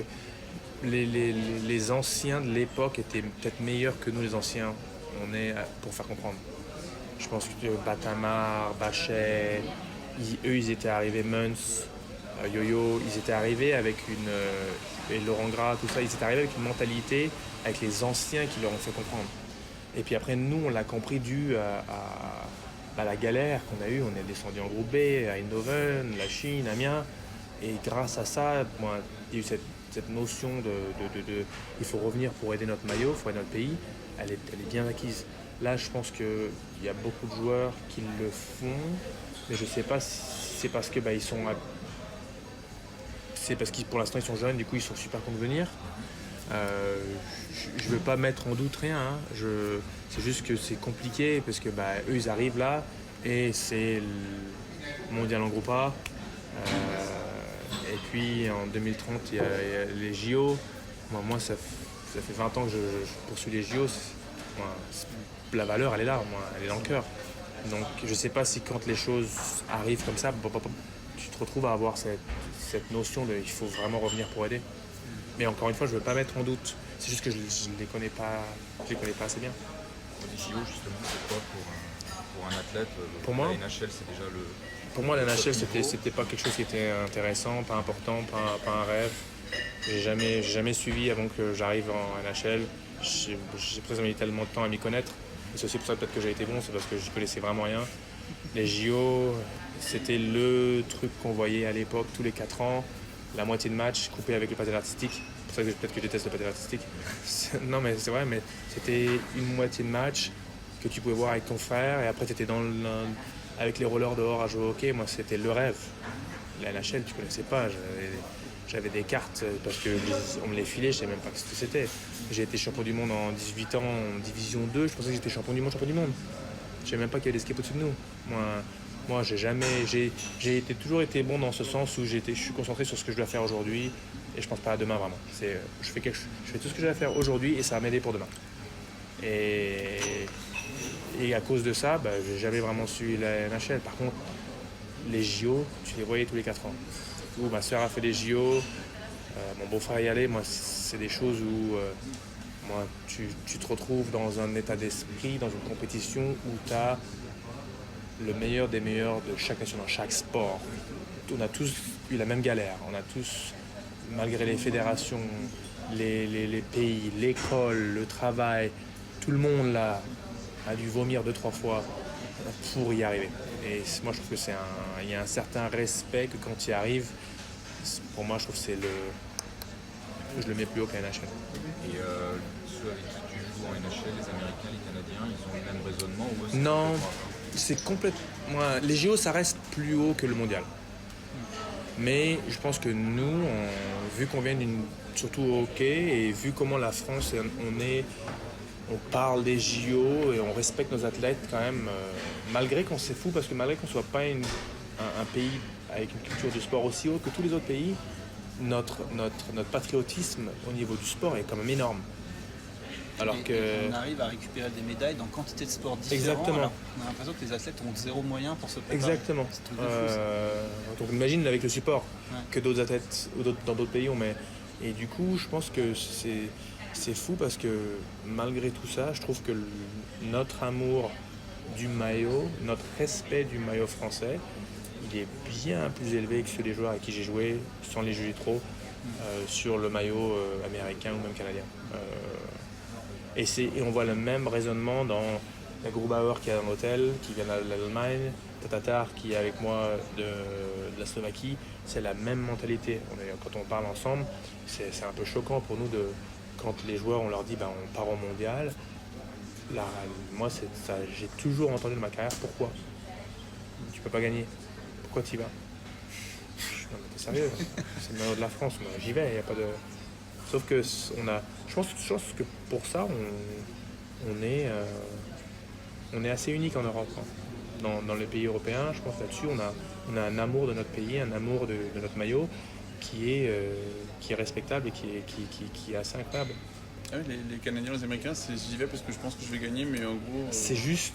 les anciens de l'époque étaient peut-être meilleurs que nous, les anciens. Pour faire comprendre. Je pense que Batamar, Bachet, ils étaient arrivés, Muntz, Yo-Yo, ils étaient arrivés avec et Laurent Gras, tout ça, ils étaient arrivés avec une mentalité, avec les anciens qui leur ont fait comprendre. Et puis après, nous, on l'a compris dû à la galère qu'on a eue. On est descendu en groupe B, à Eindhoven, la Chine, Amiens. Et grâce à ça, il y a eu cette notion il faut revenir pour aider notre maillot, il faut aider notre pays, elle est bien acquise. Là, je pense qu'il y a beaucoup de joueurs qui le font, mais je ne sais pas si c'est parce que c'est parce que pour l'instant ils sont jeunes, du coup ils sont super contents de venir. Je ne veux pas mettre en doute rien, hein. C'est juste que c'est compliqué parce que eux ils arrivent là et c'est le mondial en groupe A. Et puis en 2030 il y a les JO. Moi ça fait 20 ans que je poursuis les JO. La valeur elle est là, elle est dans le cœur. Donc je ne sais pas si quand les choses arrivent comme ça, tu te retrouves à avoir cette notion de il faut vraiment revenir pour aider. Mais encore une fois, je ne veux pas mettre en doute. C'est juste que je ne les connais pas assez bien. Les JO, justement, c'est quoi pour un athlète? Pour moi, la NHL, c'est déjà le... Pour moi, la NHL, c'était pas quelque chose qui était intéressant, pas important, pas un rêve. J'ai jamais suivi avant que j'arrive en NHL. J'ai presque mis tellement de temps à m'y connaître. Et c'est aussi pour ça peut-être que j'ai été bon, c'est parce que je connaissais vraiment rien. Les JO, c'était le truc qu'on voyait à l'époque tous les 4 ans, la moitié de match coupée avec le patin artistique. C'est pour ça que peut-être que je déteste le patin artistique. Non mais c'est vrai, mais c'était une moitié de match que tu pouvais voir avec ton frère et après tu étais avec les rollers dehors à jouer au hockey. Moi c'était le rêve. La NHL, tu connaissais pas. J'avais des cartes parce qu'on me les filait, je savais même pas ce que c'était. J'ai été champion du monde en 18 ans en division 2, je pensais que j'étais champion du monde. Je savais même pas qu'il y avait des skis au-dessus de nous. Moi j'ai toujours été bon dans ce sens où je suis concentré sur ce que je dois faire aujourd'hui et je pense pas à demain vraiment. Je fais tout ce que j'ai à faire aujourd'hui et ça va m'aider pour demain. Et à cause de ça, j'ai jamais vraiment suivi la NHL. Par contre, les JO, tu les voyais tous les 4 ans. Où ma soeur a fait les JO, mon beau-frère y allait. Moi, c'est des choses où tu te retrouves dans un état d'esprit, dans une compétition où tu as le meilleur des meilleurs de chaque nation, dans chaque sport. On a tous eu la même galère. On a tous, malgré les fédérations, les pays, l'école, le travail, tout le monde là a dû vomir 2-3 fois pour y arriver. Et moi, je trouve qu'il y a un certain respect que quand tu y arrives, pour moi, je trouve que je le mets plus haut qu'à NHL. Et ceux avec qui tu joues en NHL, les Américains, les Canadiens, ils ont le même raisonnement ou c'est Non, complètement c'est complètement... Les JO, ça reste plus haut que le mondial. Mais je pense que nous, vu qu'on vient surtout au hockey, et vu comment la France, on parle des JO et on respecte nos athlètes quand même, malgré qu'on c'est fou, parce que malgré qu'on ne soit pas un pays avec une culture du sport aussi haute que tous les autres pays, notre patriotisme au niveau du sport est quand même énorme. Alors on arrive à récupérer des médailles dans quantité de sports différents. Exactement. Alors, on a l'impression que les athlètes ont zéro moyen pour se préparer. Exactement. C'est un truc de fou, ça. Donc imagine avec le support Ouais. que d'autres athlètes dans d'autres pays ont. Et du coup, je pense que c'est fou parce que malgré tout ça, je trouve que notre amour du maillot, notre respect du maillot français, il est bien plus élevé que ceux des joueurs avec qui j'ai joué, sans les juger trop, sur le maillot américain ou même canadien. Et on voit le même raisonnement dans la Grubauer qui est dans l'hôtel, qui vient de l'Allemagne, Tatar qui est avec moi de la Slovaquie. C'est la même mentalité. Quand on parle ensemble, c'est un peu choquant pour nous quand les joueurs, on leur dit on part au mondial. Là, moi, j'ai toujours entendu de ma carrière, pourquoi tu peux pas gagner? Pourquoi tu y vas? Non mais t'es sérieux? C'est le maillot de la France, moi j'y vais, il n'y a pas de... Sauf que je pense que pour ça, on est assez unique en Europe. Hein. Dans les pays européens, je pense là-dessus, on a un amour de notre pays, un amour de notre maillot qui est respectable et qui est assez incroyable. Ah oui, les Canadiens, les Américains, j'y vais parce que je pense que je vais gagner, mais en gros... C'est juste,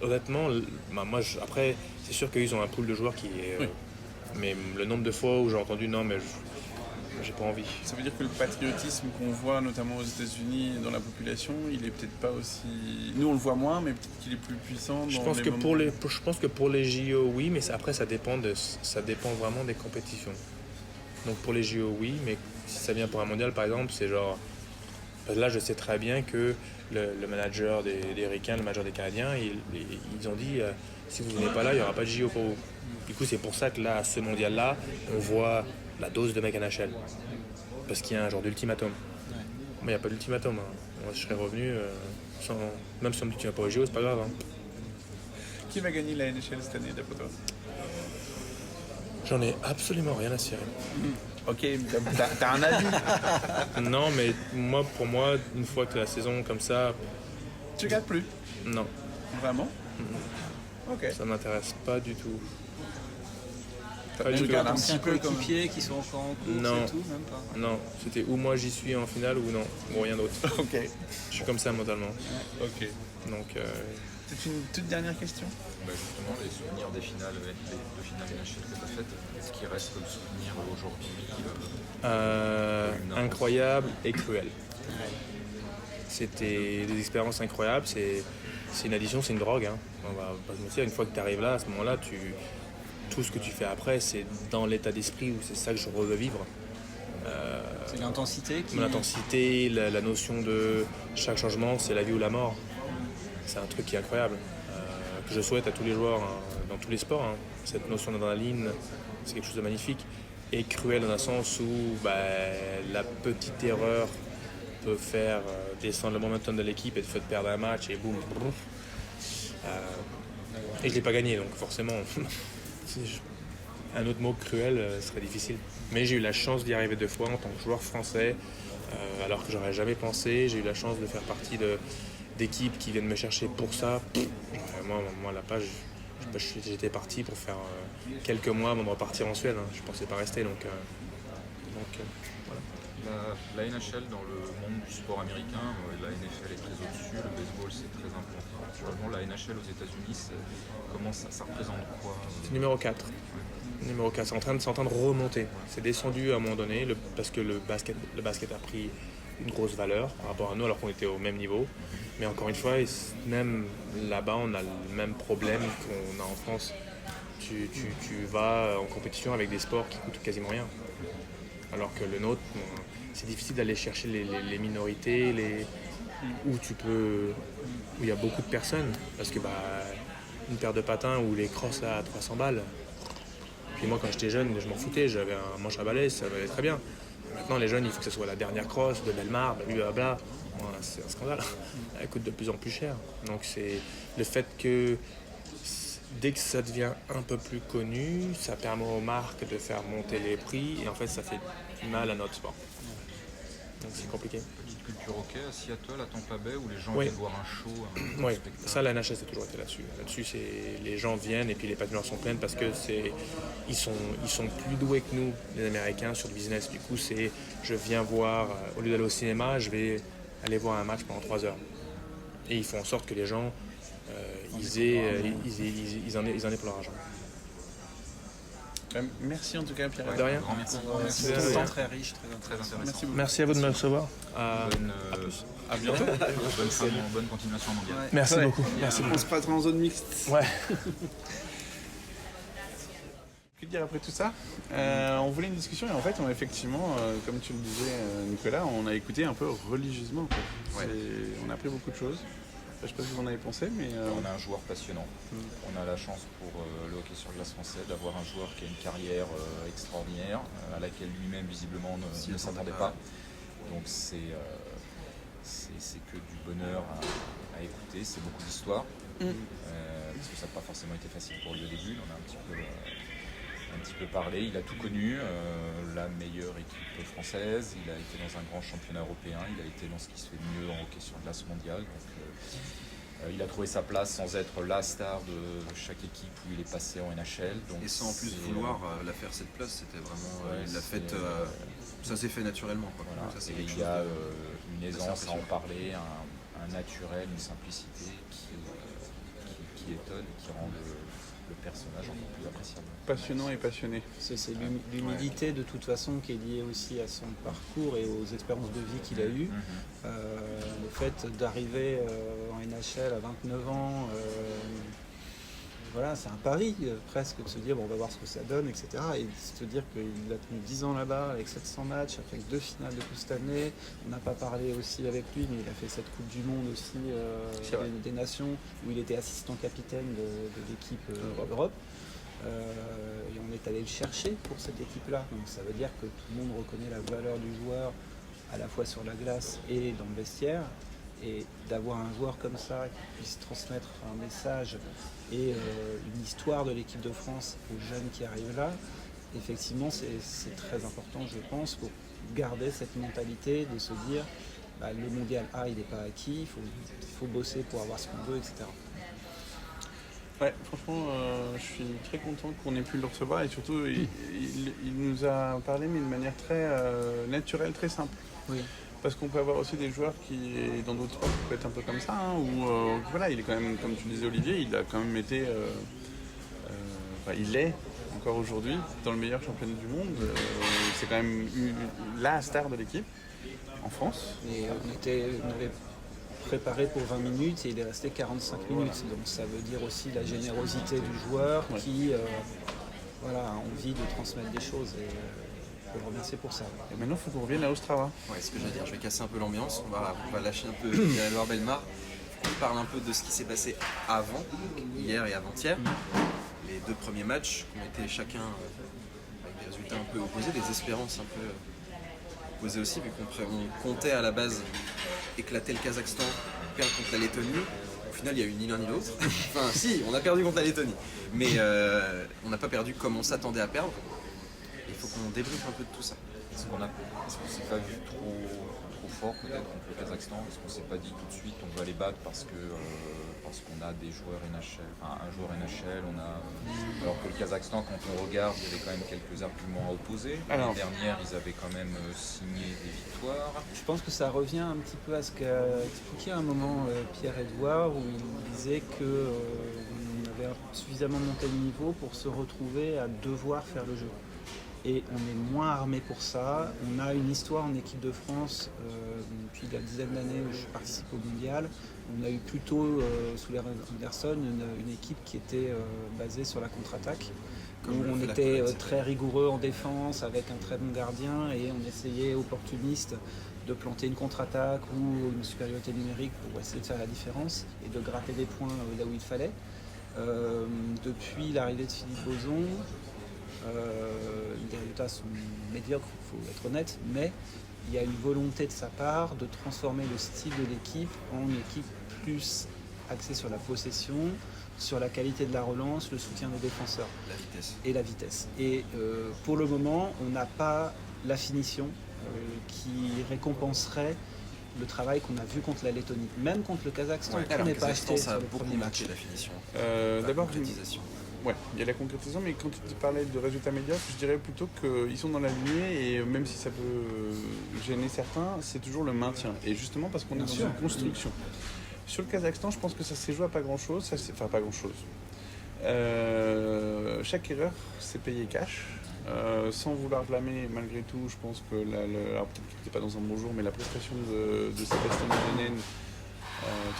honnêtement, moi, après, c'est sûr qu'ils ont un pool de joueurs qui est... Oui. Mais le nombre de fois où j'ai entendu « non, mais j'ai pas envie ». Ça veut dire que le patriotisme qu'on voit notamment aux États-Unis dans la population, il est peut-être pas aussi... Nous, on le voit moins, mais peut-être qu'il est plus puissant dans Je pense les moments... je pense que pour les JO, oui, mais après, ça dépend vraiment des compétitions. Donc pour les JO, oui, mais si ça vient pour un mondial, par exemple, c'est genre... Là, je sais très bien que le manager des Ricains, le manager des Canadiens, ils ont dit si vous venez pas là, il n'y aura pas de JO pour vous. Du coup, c'est pour ça que là, à ce mondial-là, on voit la dose de mecs NHL. Parce qu'il y a un genre d'ultimatum. Ouais. Mais il n'y a pas d'ultimatum. Hein. Moi, je serais revenu, même si on me dit que tu vas pas au JO, c'est pas grave. Hein. Qui va gagner la NHL cette année, d'après toi? J'en ai absolument rien à cirer. Ok, t'as un avis? Non, mais pour moi, une fois que la saison comme ça, Tu regardes plus? non, Vraiment? Ok. ça m'intéresse pas du tout. Tu du tout. regardes un Anciens petit peu comme... coéquipiers qui sont encore en course Non. et tout, même pas. Non, c'était ou moi j'y suis en finale ou non, ou rien d'autre. Ok. Je suis comme ça mentalement. Ok. Donc, C'est une toute dernière question? Justement, les souvenirs des finales, les deux finales NHL que tu as faites, est-ce qu'il reste comme souvenir aujourd'hui incroyable et cruel. C'était des expériences incroyables. C'est une addiction, c'est une drogue. Hein. On va pas se mentir, une fois que tu arrives là, à ce moment-là, tout ce que tu fais après, c'est dans l'état d'esprit où c'est ça que je veux vivre. C'est l'intensité qui... L'intensité, la notion de chaque changement, c'est la vie ou la mort. c'est un truc qui est incroyable, que je souhaite à tous les joueurs dans tous les sports. Cette notion d'adrénaline, c'est quelque chose de magnifique et cruel dans un sens où la petite erreur peut faire descendre le momentum de l'équipe et te faire perdre un match et boum. Et je ne l'ai pas gagné, donc forcément, un autre mot cruel serait difficile. Mais j'ai eu la chance d'y arriver 2 fois en tant que joueur français, alors que j'aurais jamais pensé. J'ai eu la chance de faire partie d'équipes qui viennent me chercher pour ça. Moi là-bas, j'étais parti pour faire quelques mois avant de repartir en Suède. Je ne pensais pas rester, donc voilà. La NHL dans le monde du sport américain, la NFL est très au-dessus, le baseball c'est très important. Actuellement, la NHL aux États-Unis, comment ça représente quoi? C'est numéro 4. Numéro 4, c'est en train de remonter. C'est descendu à un moment donné parce que le basket a pris une grosse valeur par rapport à nous alors qu'on était au même niveau. Mais encore une fois, même là-bas, on a le même problème qu'on a en France. Tu vas en compétition avec des sports qui coûtent quasiment rien. Alors que le nôtre, c'est difficile d'aller chercher les minorités, où il y a beaucoup de personnes. Parce que une paire de patins ou les crosses à 300 balles. Puis moi, quand j'étais jeune, je m'en foutais, j'avais un manche à balai, ça allait très bien. Maintenant, les jeunes, il faut que ce soit la dernière crosse, de Belmar, blablabla. C'est un scandale. Elle coûte de plus en plus cher. Donc c'est le fait que dès que ça devient un peu plus connu, ça permet aux marques de faire monter les prix et en fait, ça fait du mal à notre sport. Donc c'est compliqué. Petite culture hockey à Seattle, à Tampa Bay, où les gens Oui. viennent voir un show, Oui, spectacle. ça la NHL a toujours été là-dessus. Là-dessus, les gens viennent et puis les patinoires sont pleines parce que ils sont plus doués que nous, les Américains, sur le business. Du coup, je viens voir, au lieu d'aller au cinéma, je vais aller voir un match pendant 3 heures. Et ils font en sorte que les gens, ils en aient pour leur argent. Merci en tout cas, Pierre. De rien. Grand merci. C'est un temps très riche, très Très intéressant. intéressant. Merci beaucoup. Merci à vous de me recevoir. Plus. À bientôt. Bonne continuation mondiale. Ouais. Merci Ouais. beaucoup. Merci On se passera en zone mixte. Ouais. Que dire après tout ça? On voulait une discussion et en fait, effectivement, comme tu le disais, Nicolas, on a écouté un peu religieusement. Ouais. On a appris beaucoup de choses. Je ne sais pas ce que vous en avez pensé, mais On a un joueur passionnant. On a la chance pour le hockey sur glace français d'avoir un joueur qui a une carrière extraordinaire, à laquelle lui-même visiblement ne s'attendait pas. Donc c'est que du bonheur à écouter, c'est beaucoup d'histoire. Parce que ça n'a pas forcément été facile pour lui au début, on a un petit peu parlé, il a tout connu, la meilleure équipe française, il a été dans un grand championnat européen, il a été dans ce qui se fait de mieux en hockey sur glace mondiale. Donc, il a trouvé sa place sans être la star de chaque équipe où il est passé en NHL. Donc Et sans en plus vouloir la faire cette place, c'était vraiment. Il l'a faite. Ça s'est fait naturellement. Quoi. Voilà. Donc ça, c'est Et quelque il chose y a de- une aisance à en parler, un naturel, une simplicité qui étonne et qui rend le personnage encore plus appréciable. passionnant et passionné. C'est l'humilité de toute façon qui est liée aussi à son parcours et aux expériences de vie qu'il a eues. Le fait d'arriver en NHL à 29 ans, voilà, c'est un pari presque de se dire bon, on va voir ce que ça donne, etc. Et de se dire qu'il a tenu 10 ans là-bas avec 700 matchs, avec 2 finales de Coupe Stanley. On n'a pas parlé aussi avec lui, mais il a fait cette Coupe du Monde aussi des Nations où il était assistant capitaine de l'équipe Europe. Et on est allé le chercher pour cette équipe-là. Donc ça veut dire que tout le monde reconnaît la valeur du joueur à la fois sur la glace et dans le vestiaire. Et d'avoir un joueur comme ça qui puisse transmettre un message et une histoire de l'équipe de France aux jeunes qui arrivent là, effectivement c'est très important je pense pour garder cette mentalité de se dire le mondial il n'est pas acquis, il faut bosser pour avoir ce qu'on veut, etc. Ouais, franchement, je suis très content qu'on ait pu le recevoir et surtout, il nous a parlé, mais de manière très naturelle, très simple. Oui. Parce qu'on peut avoir aussi des joueurs qui, dans d'autres sports, qui peuvent être un peu comme ça, où voilà, il est quand même, comme tu disais Olivier, il a quand même été, il est encore aujourd'hui dans le meilleur championnat du monde. C'est quand même la star de l'équipe en France. Et on avait préparé pour 20 minutes et il est resté 45 minutes. Donc ça veut dire aussi la générosité du joueur qui a envie de transmettre des choses. Et je peux le remercier pour ça. Et maintenant, il faut qu'on revienne à Ostrava. Ouais, ce que je veux dire, je vais casser un peu l'ambiance. On va lâcher un peu Pierre-Édouard Bellemare. on parle un peu de ce qui s'est passé avant, hier et avant-hier. Les 2 premiers matchs qui ont été chacun avec des résultats un peu opposés, des espérances un peu opposées aussi, vu qu'on comptait à la base éclater le Kazakhstan, perdre contre la Lettonie. Au final, il y a eu ni l'un ni l'autre. Enfin, si, on a perdu contre la Lettonie, mais on n'a pas perdu comme on s'attendait à perdre. Il faut qu'on débriefe un peu de tout ça. Est-ce qu'on s'est pas vu trop fort peut-être contre le Kazakhstan? Est-ce qu'on s'est pas dit tout de suite on va les battre parce qu'on a des joueurs NHL, enfin un joueur NHL, alors que le Kazakhstan, quand on regarde, il y avait quand même quelques arguments à opposer. L'année dernière, ils avaient quand même signé des victoires. Je pense que ça revient un petit peu à ce qu'a expliqué à un moment Pierre-Edouard, où il disait qu'on avait suffisamment monté le niveau pour se retrouver à devoir faire le jeu. Et on est moins armé pour ça. On a une histoire en équipe de France depuis la dizaine d'années où je participe au mondial. On a eu plutôt, sous l'ère Anderson, une équipe qui était basée sur la contre-attaque. Où on était très rigoureux en défense avec un très bon gardien et on essayait opportuniste de planter une contre-attaque ou une supériorité numérique pour essayer de faire la différence et de gratter des points là où il fallait. Depuis l'arrivée de Philippe Bozon, les résultats sont médiocres, il faut être honnête, mais il y a une volonté de sa part de transformer le style de l'équipe en une équipe plus axée sur la possession, sur la qualité de la relance, le soutien des défenseurs et la vitesse. Et pour le moment, on n'a pas la finition qui récompenserait le travail qu'on a vu contre la Lettonie, même contre le Kazakhstan. Tout n'est pas acheté ça a sur le beaucoup premier match. marqué la finition. D'abord, la concrétisation. Ouais, il y a la concrétisation, mais quand tu parlais de résultats médiocres, je dirais plutôt qu'ils sont dans la lignée et même si ça peut gêner certains, c'est toujours le maintien. Et justement parce qu'on est dans une construction. Sur le Kazakhstan, je pense que ça s'est joué à pas grand-chose, enfin pas grand-chose. Chaque erreur, c'est payé cash. Sans vouloir blâmer, malgré tout, je pense que alors peut-être qu'il n'était pas dans un bon jour, mais la prestation de Sébastien Devenel,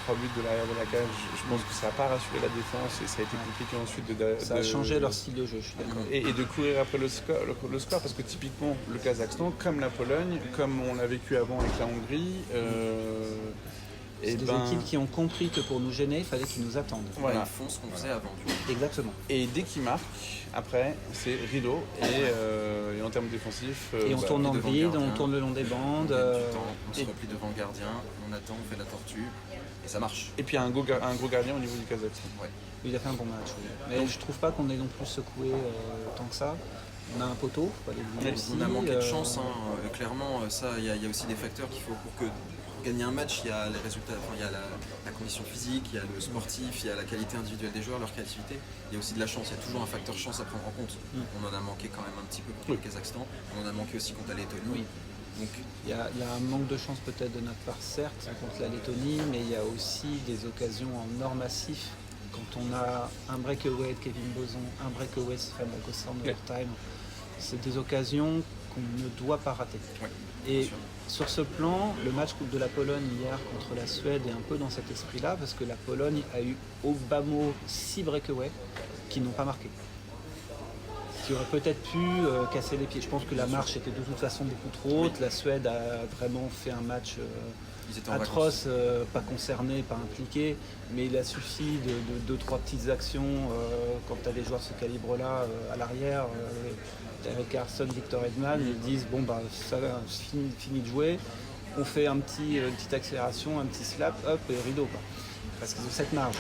3 buts de l'arrière de la cage, je pense que ça n'a pas rassuré la défense et ça a été compliqué ensuite Ça a changé leur style de jeu, je suis d'accord. Et de courir après le score, parce que typiquement le Kazakhstan, comme la Pologne, comme on l'a vécu avant avec la Hongrie, c'est des équipes qui ont compris que pour nous gêner, il fallait qu'ils nous attendent. Voilà. Ils font ce qu'on faisait avant. Exactement. Et dès qu'ils marquent, après, c'est rideau. Et en termes défensifs... et on tourne dans le vide, on tourne le long des bandes. On se replie devant le gardien, on attend, on fait la tortue, et ça marche. Et puis il y a un gros gardien au niveau du Kazakhstan. Ouais. Il a fait un bon match. Oui. Mais je trouve pas qu'on ait non plus secoué tant que ça. On a un poteau, faut pas l'oublier aussi. On a manqué de chance, clairement. Ça, il y a aussi des facteurs qu'il faut pour gagner un match. Il y a les résultats, il y a la condition physique, il y a le sportif, il y a la qualité individuelle des joueurs, leur créativité. Il y a aussi de la chance. Il y a toujours un facteur chance à prendre en compte. On en a manqué quand même un petit peu contre le Kazakhstan. On en a manqué aussi contre la Lettonie. Donc, il y a un manque de chance peut-être de notre part, certes, contre la Lettonie, mais il y a aussi des occasions en or massif. Quand on a un breakaway de Kevin Bozon, un breakaway de Stéphane Lacosta en overtime, c'est des occasions qu'on ne doit pas rater. Ouais, et sur ce plan, le match de la Pologne hier contre la Suède est un peu dans cet esprit-là, parce que la Pologne a eu au bas mot 6 breakaways qui n'ont pas marqué. Qui aurait peut-être pu casser les pieds. Je pense que la marche était de toute façon beaucoup trop haute. La Suède a vraiment fait un match atroce, pas concerné, pas impliqué, mais il a suffi de 2-3 petites actions quand tu as des joueurs de ce calibre-là à l'arrière. Eric Carson, Victor Edman, ils disent bon bah ça fini de jouer, on fait une petite accélération, un petit slap, hop et rideau quoi. Parce qu'ils ont cette marge.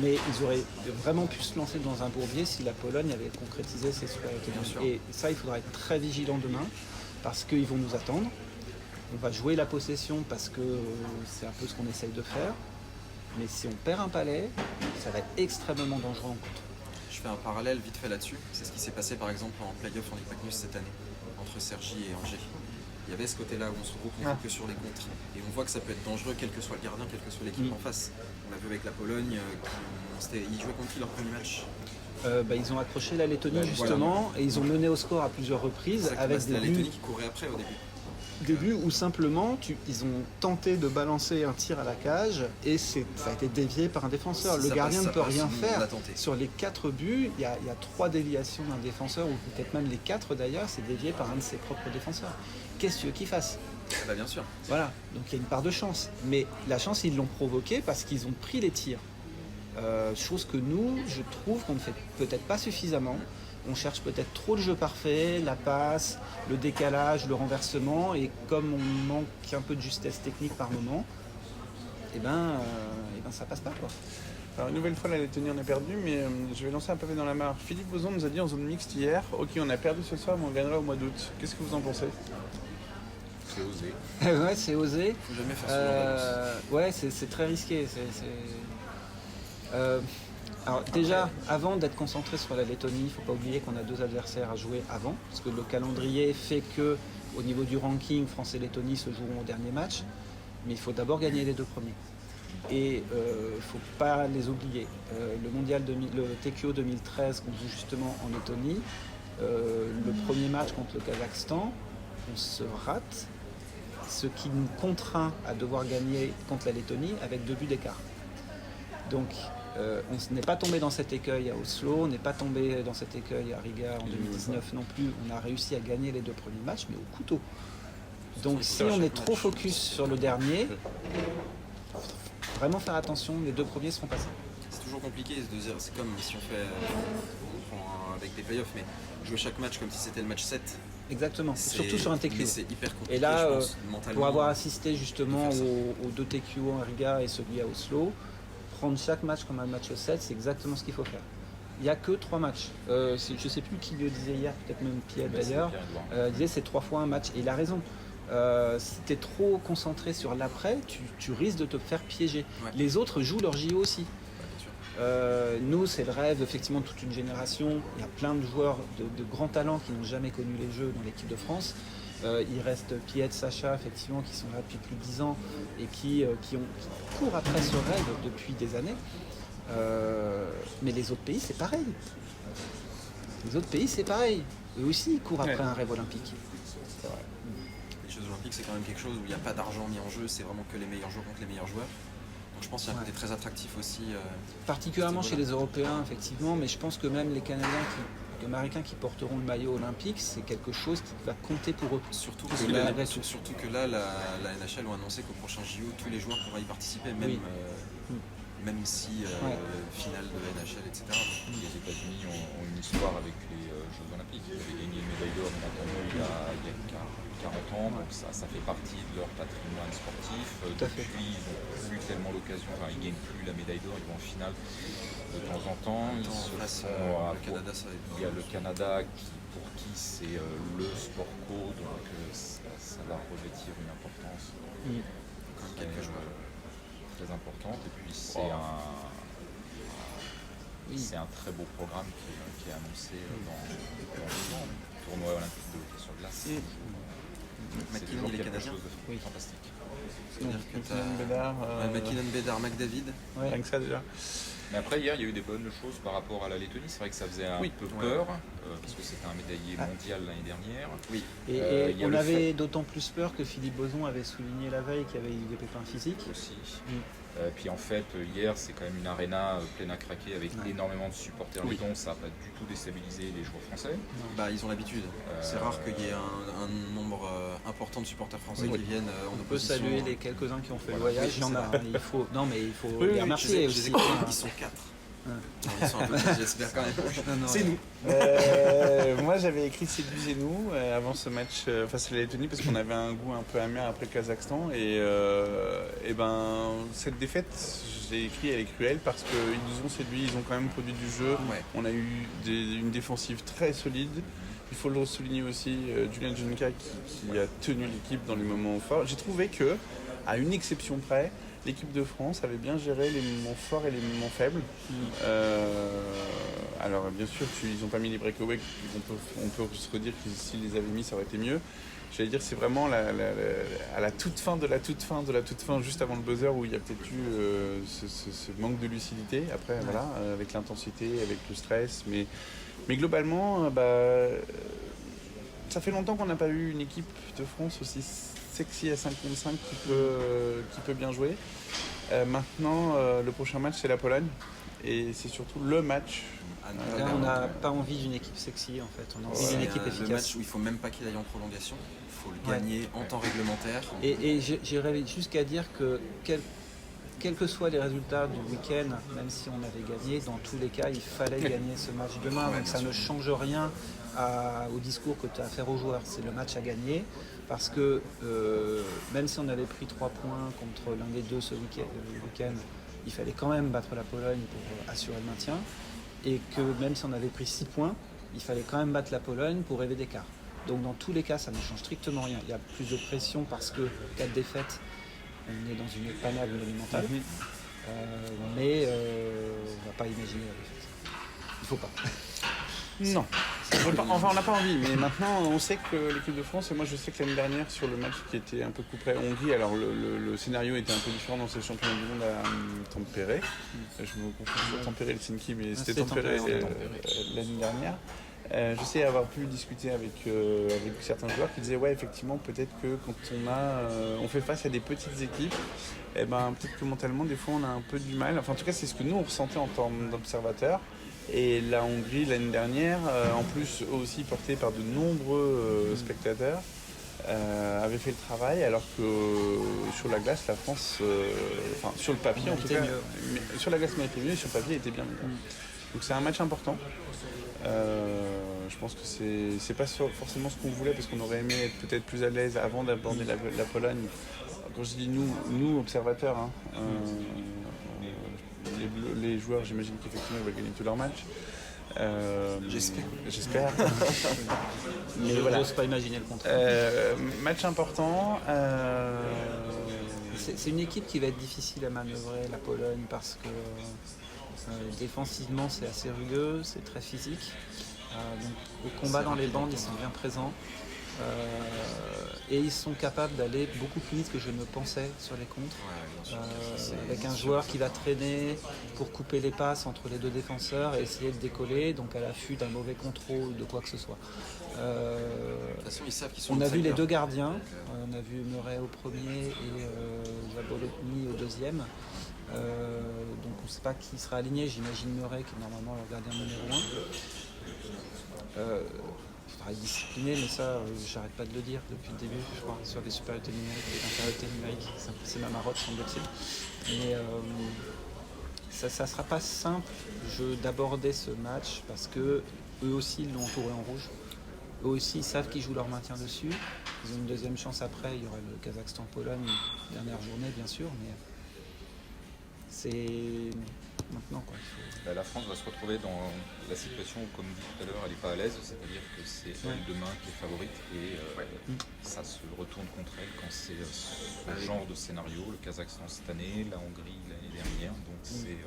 Mais ils auraient vraiment pu se lancer dans un bourbier si la Pologne avait concrétisé ses supériorités. Et ça, il faudra être très vigilant demain parce qu'ils vont nous attendre. On va jouer la possession parce que c'est un peu ce qu'on essaye de faire. Mais si on perd un palais, ça va être extrêmement dangereux en contre. Je fais un parallèle vite fait là-dessus. C'est ce qui s'est passé par exemple en play-off en Ligue Magnus cette année entre Cergy et Angers. Il y avait ce côté-là où on se regroupe que sur les contres. Et on voit que ça peut être dangereux, quel que soit le gardien, quelle que soit l'équipe en face. On l'a vu avec la Pologne, ils jouaient contre qui leur premier match ils ont accroché la Lettonie justement, et ils ont mené au score à plusieurs reprises. Avec la Lettonie qui courait après au début. début où simplement ils ont tenté de balancer un tir à la cage et ça a été dévié par un défenseur. Si Le ça gardien passe, ne peut ça passe, rien on faire. l'a tenté. Sur les 4 buts, il y a 3 déviations d'un défenseur, ou peut-être même les 4 d'ailleurs, c'est dévié par un de ses propres défenseurs. Qu'est-ce que tu veux qu'il fasse? Bah, bien sûr. Voilà, donc il y a une part de chance. Mais la chance, ils l'ont provoquée parce qu'ils ont pris les tirs. Chose que nous, je trouve qu'on ne fait peut-être pas suffisamment. On cherche peut-être trop le jeu parfait, la passe, le décalage, le renversement, et comme on manque un peu de justesse technique par moment, ça passe pas, quoi. Alors, une nouvelle fois, la Lettonie, on a perdu, mais je vais lancer un pavé dans la mare. Philippe Boson nous a dit en zone mixte hier, ok, on a perdu ce soir, mais on gagnera au mois d'août. Qu'est-ce que vous en pensez? C'est osé. Ouais, c'est osé. Faut jamais faire ce genre d'annonce. Ouais, c'est très risqué. Alors déjà, avant d'être concentré sur la Lettonie, il ne faut pas oublier qu'on a 2 adversaires à jouer avant, parce que le calendrier fait que, au niveau du ranking, France et Lettonie se joueront au dernier match, mais il faut d'abord gagner les 2 premiers. Et il ne faut pas les oublier. Le TQO 2013 qu'on joue justement en Lettonie, le premier match contre le Kazakhstan, on se rate, ce qui nous contraint à devoir gagner contre la Lettonie avec 2 buts d'écart. Donc on n'est pas tombé dans cet écueil à Oslo, on n'est pas tombé dans cet écueil à Riga en 2019 non plus. On a réussi à gagner les 2 premiers matchs, mais au couteau. Donc si on est trop focus sur le dernier, vraiment faire attention, les 2 premiers seront passés. C'est toujours compliqué de dire, c'est comme si on prend avec des playoffs, mais jouer chaque match comme si c'était le match 7. Exactement, surtout sur un TQO. Mais c'est hyper compliqué, Et là, je pense, mentalement. pour avoir assisté justement de faire ça. aux 2 TQO à Riga et celui à Oslo, prendre chaque match comme un match 7, c'est exactement ce qu'il faut faire. Il n'y a que 3 matchs. Je ne sais plus qui le disait hier, peut-être même Pierre d'ailleurs. Il disait c'est 3 fois un match. Et il a raison. Si tu es trop concentré sur l'après, tu risques de te faire piéger. Ouais. Les autres jouent leur JO aussi. Ouais, bien sûr. Nous, c'est le rêve effectivement de toute une génération. Il y a plein de joueurs de grands talents qui n'ont jamais connu les Jeux dans l'équipe de France. Il reste Piet, Sacha, effectivement, qui sont là depuis plus de 10 ans et qui courent après ce rêve depuis des années. Mais les autres pays, c'est pareil. Les autres pays, c'est pareil. Eux aussi, ils courent après un rêve olympique. Les Jeux Olympiques, c'est quand même quelque chose où il n'y a pas d'argent mis en jeu, c'est vraiment que les meilleurs joueurs contre les meilleurs joueurs. Donc je pense qu'il y a un côté très attractif aussi. Particulièrement chez les Européens, effectivement, mais je pense que même les Canadiens, les Américains qui porteront le maillot olympique, c'est quelque chose qui va compter pour eux. Surtout Parce que, que là, malgré tout. surtout que là, la NHL ont annoncé qu'au prochain JO, tous les joueurs pourraient y participer, même, même si finale de NHL, etc. Les États-Unis ont une histoire avec les Jeux Olympiques. Ils avaient gagné une médaille d'or il y a 40 ans, donc ça fait partie de leur patrimoine sportif. Depuis, ils n'ont plus tellement l'occasion, enfin ils ne gagnent plus la médaille d'or, ils vont en finale de temps en temps. Il y a le Canada pour qui c'est le sport co, donc ça va revêtir une importance très importante. Et puis c'est un très beau programme qui est annoncé dans le tournoi olympique de hockey sur glace. C'est toujours quelque chose de fantastique. C'est-à-dire que McKinnon, Bédard, McKinnon, Bédard, McDavid. rien que ça déjà. Mais après, hier, il y a eu des bonnes choses par rapport à la Lettonie. C'est vrai que ça faisait un peu peur, parce que c'était un médaillé mondial l'année dernière. Oui. Et on avait d'autant plus peur que Philippe Boson avait souligné la veille qu'il y avait eu des pépins physiques. Aussi. Puis en fait, hier, c'est quand même une arena pleine à craquer avec énormément de supporters lettons. Ça n'a pas du tout déstabilisé les joueurs français. Bah, ils ont l'habitude. C'est rare qu'il y ait un nombre important de supporters français qui viennent en On peut opposition. saluer les quelques-uns qui ont fait le voyage. Il y en a. Il faut les remercier Je les ai aussi. comptés, ils sont 4. Ils sont un peu plus, j'espère quand même. C'est nous. Moi, j'avais écrit C'est buts et nous avant ce match face à la Lettonie parce qu'on avait un goût un peu amer après le Kazakhstan. Et cette défaite, j'ai écrit, elle est cruelle parce qu'ils nous ont séduits, ils ont quand même produit du jeu. Ouais. On a eu une défensive très solide. Il faut le souligner aussi, Julian Junka qui a tenu l'équipe dans les moments forts. J'ai trouvé que, à une exception près, l'équipe de France avait bien géré les moments forts et les moments faibles. Alors bien sûr, ils n'ont pas mis les breakaways, on peut se redire que s'ils les avaient mis, ça aurait été mieux. J'allais dire, c'est vraiment à la toute fin de la toute fin, juste avant le buzzer, où il y a peut-être eu ce manque de lucidité. Après, voilà, avec l'intensité, avec le stress. Mais globalement, ça fait longtemps qu'on n'a pas eu une équipe de France aussi sexy à 5 contre 5 qui peut bien jouer. Maintenant, le prochain match, c'est la Pologne. Et c'est surtout le match. Là, on n'a pas envie d'une équipe sexy, en fait. On a envie d'une équipe Le efficace. match où il faut même pas qu'il aille en prolongation. Il faut le gagner en temps réglementaire. Et j'irais jusqu'à dire que quels que soient les résultats du week-end, même si on avait gagné, dans tous les cas, il fallait gagner ce match demain. Donc ça ne change rien au discours que tu as à faire aux joueurs. C'est le match à gagner. Parce que même si on avait pris 3 points contre l'un des deux ce week-end, il fallait quand même battre la Pologne pour assurer le maintien. Et que même si on avait pris 6 points, il fallait quand même battre la Pologne pour rêver d'écart. Donc dans tous les cas, ça ne change strictement rien. Il y a plus de pression parce que 4 défaites, on est dans une panade monumentale. Mais on ne va pas imaginer la défaite. Il ne faut pas. Non. Enfin, on n'a pas envie, mais maintenant on sait que l'équipe de France, et moi je sais que l'année dernière sur le match qui était un peu coup près Hongrie, alors le scénario était un peu différent dans ces championnats du monde à Tampere. Je me confonds sur Tampere et Helsinki, mais c'était Tampere l'année dernière. Je sais avoir pu discuter avec certains joueurs qui disaient ouais effectivement peut-être que quand on fait face à des petites équipes, peut-être que mentalement des fois on a un peu du mal. Enfin en tout cas c'est ce que nous on ressentait en tant d'observateurs. Et la Hongrie l'année dernière, en plus aussi portée par de nombreux spectateurs, avait fait le travail alors que sur la glace la France, sur le papier en tout cas, sur la glace méritait mieux et sur le papier était bien mieux. Donc c'est un match important. Je pense que c'est pas forcément ce qu'on voulait parce qu'on aurait aimé être peut-être plus à l'aise avant d'aborder la Pologne. Quand je dis nous observateurs, les joueurs, j'imagine qu'effectivement ils veulent gagner tous leurs matchs. J'espère. Mais voilà. J'ose pas imaginer le contraire. Match important. C'est une équipe qui va être difficile à manœuvrer, la Pologne, parce que défensivement c'est assez rugueux, c'est très physique. Donc, au combat dans les bandes, ils sont bien présents. Et ils sont capables d'aller beaucoup plus vite que je ne pensais sur les contres. Avec un joueur qui va traîner pour couper les passes entre les deux défenseurs et essayer de décoller, donc à l'affût d'un mauvais contrôle de quoi que ce soit. De toute façon, ils savent qu'ils sont on a vu les deux gardiens, on a vu Murray au premier et Zabolotny au deuxième. Donc on ne sait pas qui sera aligné, j'imagine Murray qui est normalement le gardien numéro 1. Il faudra être discipliné, mais ça, j'arrête pas de le dire depuis le début, je crois, sur les supériorités numériques et l'infériorité numérique. C'est ma marotte, semble-t-il. Mais ça ne sera pas simple d'aborder ce match parce que eux aussi ils l'ont entouré en rouge. Eux aussi ils savent qu'ils jouent leur maintien dessus. Ils ont une deuxième chance après, il y aura le Kazakhstan-Pologne, dernière journée bien sûr, mais c'est maintenant quoi. La France va se retrouver dans la situation où, comme dit tout à l'heure, elle n'est pas à l'aise, c'est-à-dire que c'est elle demain qui est favorite et ça se retourne contre elle quand c'est ce genre de scénario, le Kazakhstan cette année, la Hongrie l'année dernière, donc c'est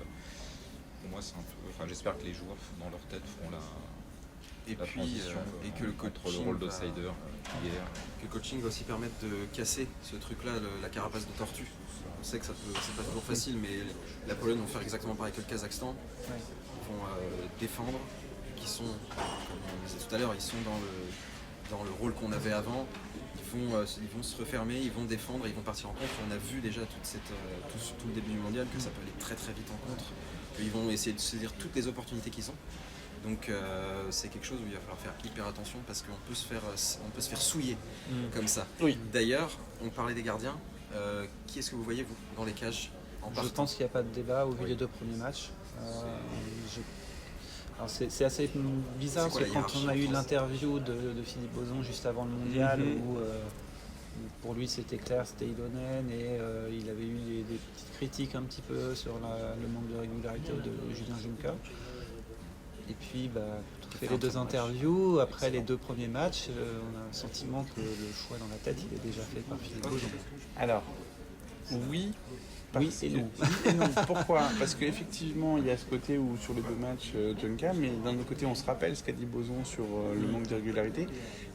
pour moi c'est un peu, enfin j'espère que les joueurs dans leur tête feront la transition et que le contre le rôle d'outsider hier. Que le coaching va aussi permettre de casser ce truc-là, la carapace de tortue. On sait que c'est pas toujours facile, mais la Pologne vont faire exactement pareil que le Kazakhstan. Ils vont défendre, qui sont, comme on disait tout à l'heure, ils sont dans le rôle qu'on avait avant. Ils vont se refermer, ils vont défendre, ils vont partir en contre. On a vu déjà tout le début du mondial que ça peut aller très très vite en contre, qu'ils vont essayer de saisir toutes les opportunités qu'ils ont. Donc c'est quelque chose où il va falloir faire hyper attention parce qu'on peut se faire souiller comme ça. Oui. D'ailleurs, on parlait des gardiens. Qui est-ce que vous voyez vous dans les cages en Je pense qu'il n'y a pas de débat au vu des deux premiers matchs. Alors c'est assez bizarre parce que quand on a eu l'interview de Philippe Bozon juste avant le mondial où pour lui c'était clair, c'était Ilonen et il avait eu des petites critiques un petit peu sur le manque de régularité de Julien Juncker. Et puis, quand on fait les deux interviews, après les deux premiers matchs, on a le sentiment que le choix dans la tête, il est déjà fait par Philippe Bozon. Alors, oui et non. Pourquoi ? Parce qu'effectivement, il y a ce côté où sur les deux matchs, Juncker, mais d'un autre côté, on se rappelle ce qu'a dit Bozon sur le manque de régularité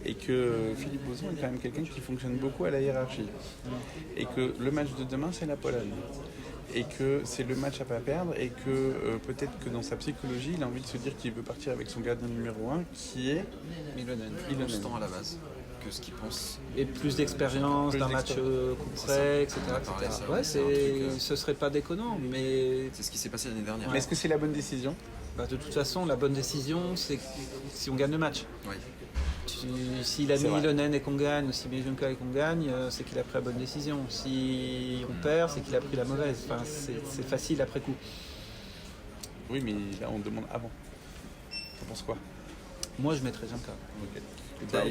et que Philippe Bozon est quand même quelqu'un qui fonctionne beaucoup à la hiérarchie. Et que le match de demain, c'est la Pologne. et que c'est le match à pas perdre et que peut-être que dans sa psychologie, il a envie de se dire qu'il veut partir avec son gardien numéro 1 qui est Milonen. Constant à la base que ce qu'il pense. Et plus d'expérience Plus d'un match coup C'est près, etc. ça. On a parlé de ça, Ouais, c'est un truc, ce serait pas déconnant, mais C'est ce qui s'est passé l'année dernière. Mais est-ce que c'est la bonne décision? bah, de toute façon, la bonne décision, c'est si on gagne le match. Oui. S'il a C'est mis vrai. Milonen et qu'on gagne, ou si Bielunka et qu'on gagne, c'est qu'il a pris la bonne décision. Si on perd, c'est qu'il a pris la mauvaise. Enfin, c'est facile après coup. Oui, mais là on demande avant. T'en penses quoi? Moi, je mettrais Janka.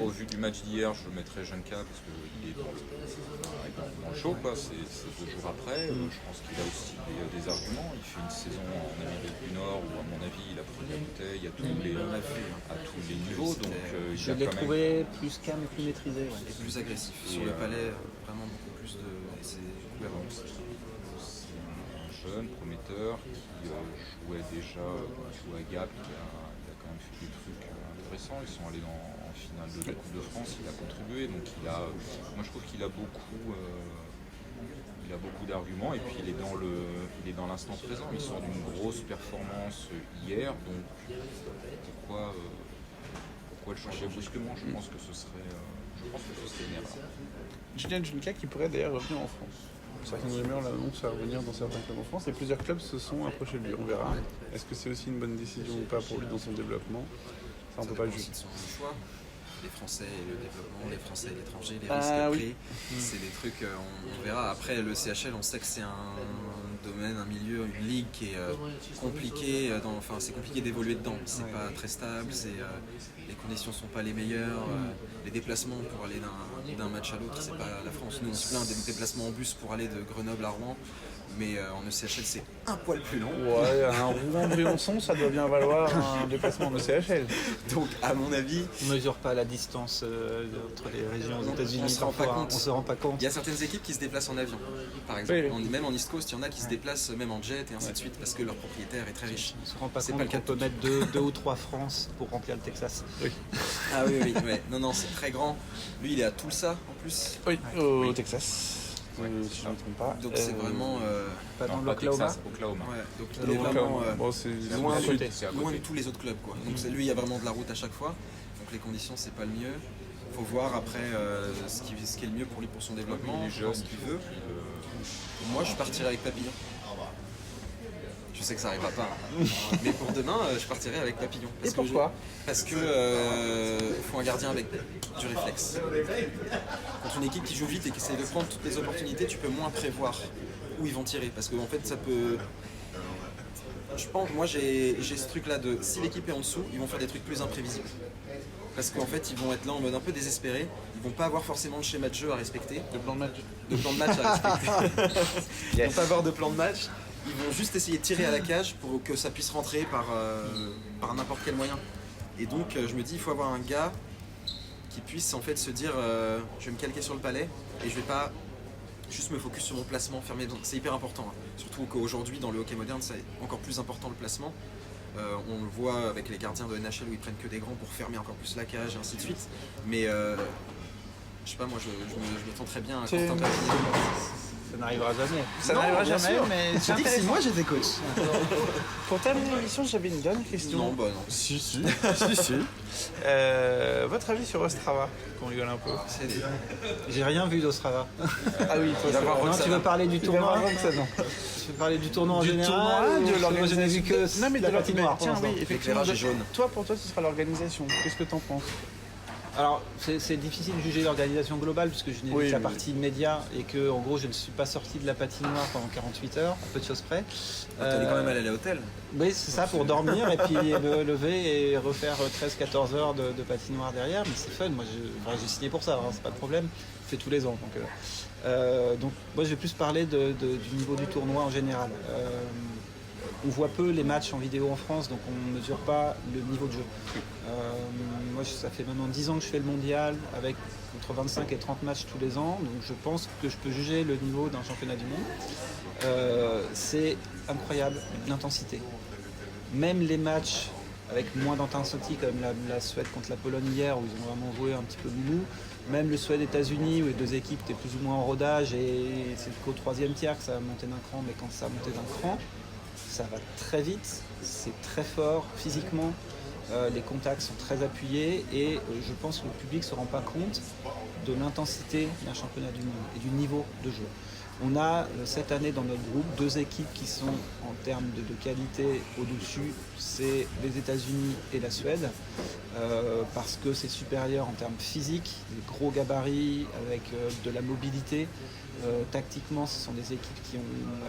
Au vu du match d'hier, je mettrais Janka parce qu'il est dans le show, quoi. C'est 2 jours après. Je pense qu'il a aussi des arguments. Il fait une saison en Amérique du Nord où, à mon avis, il a pris la bouteille à tous les niveaux. Donc, il Je a l'ai quand même. trouvé plus calme et plus maîtrisé. Ouais. Et plus agressif. Et, Sur le palais, vraiment beaucoup plus de. C'est cohérent. C'est un jeune prometteur qui jouait déjà à Gap. Il a quand même fait des trucs intéressants. Ils sont allés en finale de la Coupe de France. Il a contribué. Donc moi je trouve qu'il a beaucoup d'arguments. Et puis il est dans l'instant présent. Il sort d'une grosse performance hier. Donc pourquoi le changer brusquement? Je pense que ce serait une erreur. Julien Junka qui pourrait d'ailleurs revenir en France. Certaines rumeurs l'annoncent à revenir dans certains clubs en France et plusieurs clubs se sont approchés de lui. On verra. Est-ce que c'est aussi une bonne décision ou pas pour lui dans son développement? Ça, on peut pas le dépend juger. aussi de son choix. Les Français et le développement, les Français et l'étranger, les Ah, risques à oui. prix, c'est des trucs, on verra. Après, le CHL, on sait que c'est un domaine, un milieu, une ligue qui est compliqué. C'est compliqué d'évoluer dedans. C'est pas très stable, les conditions sont pas les meilleures. Les déplacements pour aller d'un match à l'autre, c'est pas la France. Nous, on se plaint des déplacements en bus pour aller de Grenoble à Rouen. Mais en ECHL, c'est un poil plus long. Ouais, un Rouen-Briançon, ça doit bien valoir un déplacement de CHL. Donc, à mon avis, On ne mesure pas la distance entre les régions aux États-Unis. on se rend pas parfois, compte. On se rend pas compte. il y a certaines équipes qui se déplacent en avion, par exemple. Oui. Même en East Coast, il y en a qui se déplacent même en jet et ainsi de suite parce que leur propriétaire est très riche. On se rend pas C'est compte pas le cas qu'on de peut mettre deux ou trois France pour remplir le Texas. Ah oui, oui, ouais. Non, c'est très grand. Lui, il est à Tulsa en plus. Oui, au Texas. Si je ne me trompe pas. Donc c'est vraiment. Pas dans Non, l'Oklahoma. Texas, Oklahoma. Ouais, donc il est Oklahoma. vraiment Bon, c'est loin, à côté. C'est à loin de côté. tous les autres clubs. Quoi. Donc lui, il y a vraiment de la route à chaque fois. Donc les conditions, c'est pas le mieux. Faut voir après ce qui est le mieux pour lui pour son développement, Il est jeune, ce qu'il veut. Moi, je partirais avec Papillon. Je sais que ça n'arrivera pas. Mais pour demain, je partirai avec Papillon. Et pourquoi? Parce que faut un gardien avec du réflexe. Contre une équipe qui joue vite et qui essaie de prendre toutes les opportunités, tu peux moins prévoir où ils vont tirer. Parce que en fait, ça peut. Je pense, moi j'ai ce truc-là de si l'équipe est en dessous, ils vont faire des trucs plus imprévisibles. Parce qu'en fait, ils vont être là en mode un peu désespéré. Ils vont pas avoir forcément de schéma de jeu à respecter, Le plan de match. de plan de match à respecter. Ils vont pas avoir de plan de match. Ils vont juste essayer de tirer à la cage pour que ça puisse rentrer par n'importe quel moyen. Et donc, je me dis, il faut avoir un gars qui puisse en fait se dire, je vais me calquer sur le palais et je vais pas juste me focus sur mon placement fermé. Donc, c'est hyper important. Hein. Surtout qu'aujourd'hui, dans le hockey moderne, c'est encore plus important le placement. On le voit avec les gardiens de NHL où ils prennent que des grands pour fermer encore plus la cage et ainsi de suite. Mais je sais pas, moi je me tends très bien à Quentin Papillon. Ça n'arrivera jamais. Ça Non, n'arrivera bien jamais, sûr. mais Je c'est dis que si intéressant. moi j'étais coach. Pour terminer l'émission, j'avais une dernière question. Non, bah non. Si. Votre avis sur Ostrava? Qu'on rigole un peu. C'est des- J'ai rien vu d'Ostrava. Ah oui, toi, Il va voir Non, Roxana. tu veux parler du Il va tournoi voir Roxana. Tu veux parler du tournoi en Du général tournoi, ou- de Moi, je n'ai l'organisation. vu que Non, mais la de patinoire pour Tiens, l'instant. oui, effectivement. L'éclairage est jaune. Toi, pour toi, ce sera l'organisation. Qu'est-ce que t'en penses? Alors, c'est difficile de juger l'organisation globale puisque je n'ai Oui, vu que la mais- partie média et que, en gros, je ne suis pas sorti de la patinoire pendant 48 heures, à peu de choses près. T'es quand même allé à l'hôtel. Oui, c'est ça, pour dormir et puis me lever et refaire 13-14 heures de patinoire derrière. Mais c'est fun, moi j'ai signé pour ça, hein, c'est pas de problème. Je fais tous les ans. Donc moi je vais plus parler du niveau du tournoi en général. On voit peu les matchs en vidéo en France, donc on ne mesure pas le niveau de jeu. Moi, ça fait maintenant 10 ans que je fais le mondial, avec entre 25 et 30 matchs tous les ans, donc je pense que je peux juger le niveau d'un championnat du monde. C'est incroyable, l'intensité. Même les matchs avec moins d'intensité comme la Suède contre la Pologne hier, où ils ont vraiment joué un petit peu mou. Même le Suède-États-Unis, où les deux équipes étaient plus ou moins en rodage, et c'est qu'au troisième tiers que ça a monté d'un cran, mais quand ça a monté d'un cran, ça va très vite, c'est très fort physiquement, les contacts sont très appuyés, et je pense que le public ne se rend pas compte de l'intensité d'un championnat du monde et du niveau de jeu. On a cette année dans notre groupe 2 équipes qui sont en termes de qualité au-dessus, c'est les États-Unis et la Suède, parce que c'est supérieur en termes physiques, des gros gabarits avec de la mobilité. Tactiquement, ce sont des équipes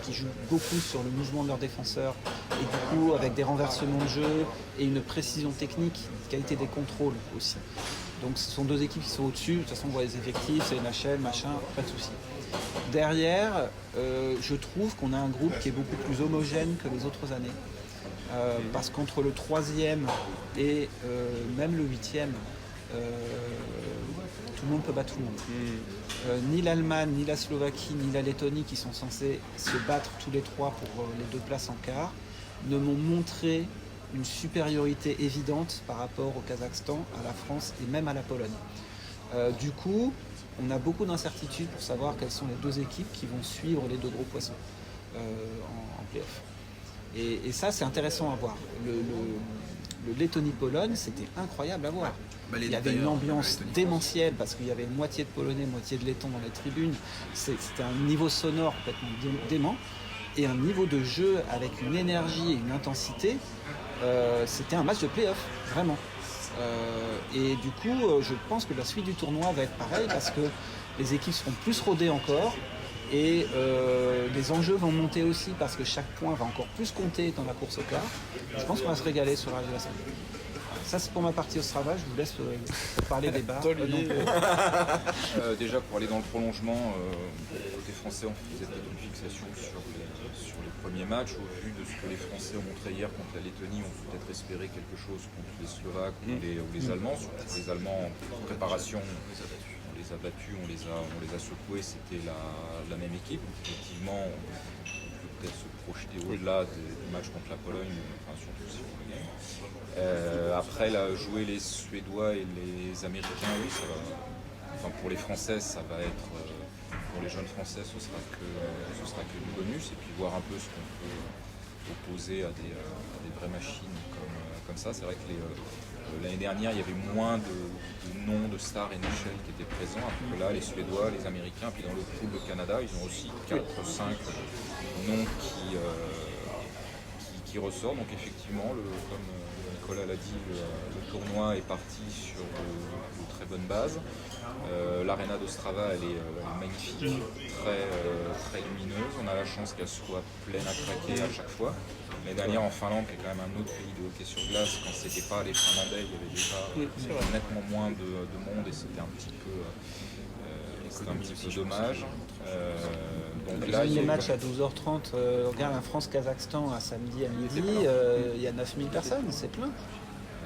qui jouent beaucoup sur le mouvement de leurs défenseurs et du coup avec des renversements de jeu et une précision technique, une qualité des contrôles aussi. Donc ce sont 2 équipes qui sont au-dessus, de toute façon on voit les effectifs, c'est NHL, machin, pas de souci. Derrière, je trouve qu'on a un groupe qui est beaucoup plus homogène que les autres années. Parce qu'entre le 3e et même le 8e, tout le monde peut battre tout le monde. Ni l'Allemagne, ni la Slovaquie, ni la Lettonie, qui sont censés se battre tous les 3 pour les 2 places en quart, ne m'ont montré une supériorité évidente par rapport au Kazakhstan, à la France et même à la Pologne. Du coup, on a beaucoup d'incertitudes pour savoir quelles sont les 2 équipes qui vont suivre les 2 gros poissons en play-off. Et ça, c'est intéressant à voir. Le Lettonie-Pologne, c'était incroyable à voir. Il y avait une ambiance démentielle parce qu'il y avait moitié de Polonais, moitié de Lettons dans les tribunes. C'était un niveau sonore complètement dément et un niveau de jeu avec une énergie et une intensité. C'était un match de play-off, vraiment. Et du coup, je pense que la suite du tournoi va être pareille parce que les équipes seront plus rodées encore et les enjeux vont monter aussi parce que chaque point va encore plus compter dans la course au quart. Je pense qu'on va se régaler sur la semaine. Ça, c'est pour ma partie Ostrava. Je vous laisse parler des bars. Déjà, pour aller dans le prolongement, côté français, on faisait peut-être une fixation sur les premiers matchs. Au vu de ce que les Français ont montré hier contre la Lettonie, on peut peut-être espérer quelque chose contre les Slovaques ou les Allemands. Surtout les Allemands en préparation, on les a battus, on les a secoués. C'était la même équipe. Effectivement, on peut peut-être se projeter au-delà du match contre la Pologne, enfin, surtout si on le gagne. Après, là, jouer les Suédois et les Américains, oui, ça va. Enfin, pour les Français, ça va être. Pour les jeunes Français, ce sera que du bonus. Et puis voir un peu ce qu'on peut opposer à des vraies machines comme ça. C'est vrai que l'année dernière, il y avait moins de noms de stars NHL qui étaient présents. Alors que là, les Suédois, les Américains, puis dans le pool de Canada, ils ont aussi 4-5 noms qui ressortent. Donc effectivement, comme Nicolas l'a dit, le tournoi est parti sur de très bonnes bases. L'aréna d'Ostrava, elle est magnifique, très lumineuse. On a la chance qu'elle soit pleine à craquer à chaque fois. L'année dernière en Finlande, qui est quand même un autre pays de hockey sur glace, quand c'était pas les Finlandais, il y avait déjà nettement moins de monde et c'était un petit peu dommage. Donc là, les matchs à 12h30, regarde la France-Kazakhstan à samedi à midi, il y a 9000 personnes, c'est plein.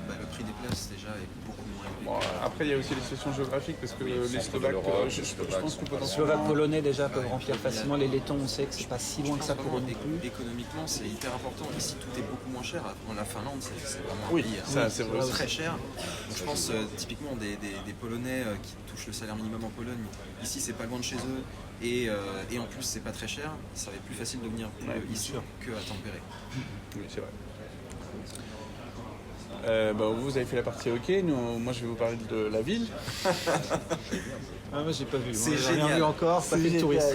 Le prix des places déjà est beaucoup moins élevé. Bon, après, il y a aussi les situations géographiques parce que les Slovaques, je pense que Les Slovaques polonais déjà peuvent remplir facilement. Les Lettons, on sait que c'est pas si loin que ça pour eux non plus. Économiquement, c'est hyper important. Ici, tout est beaucoup moins cher. En la Finlande, c'est vraiment un Oui, pays ça, c'est vrai aussi. très cher. Donc, je pense typiquement des Polonais qui touchent le salaire minimum en Pologne. Ici, c'est pas loin de chez eux. Et en plus, c'est pas très cher. Ça va être plus facile de venir ici qu'à Tampere. Oui, c'est vrai. Vous avez fait la partie hockey, moi je vais vous parler de la ville. Ah, moi j'ai pas vu, C'est j'ai rien génial. vu encore, ça fait le touriste.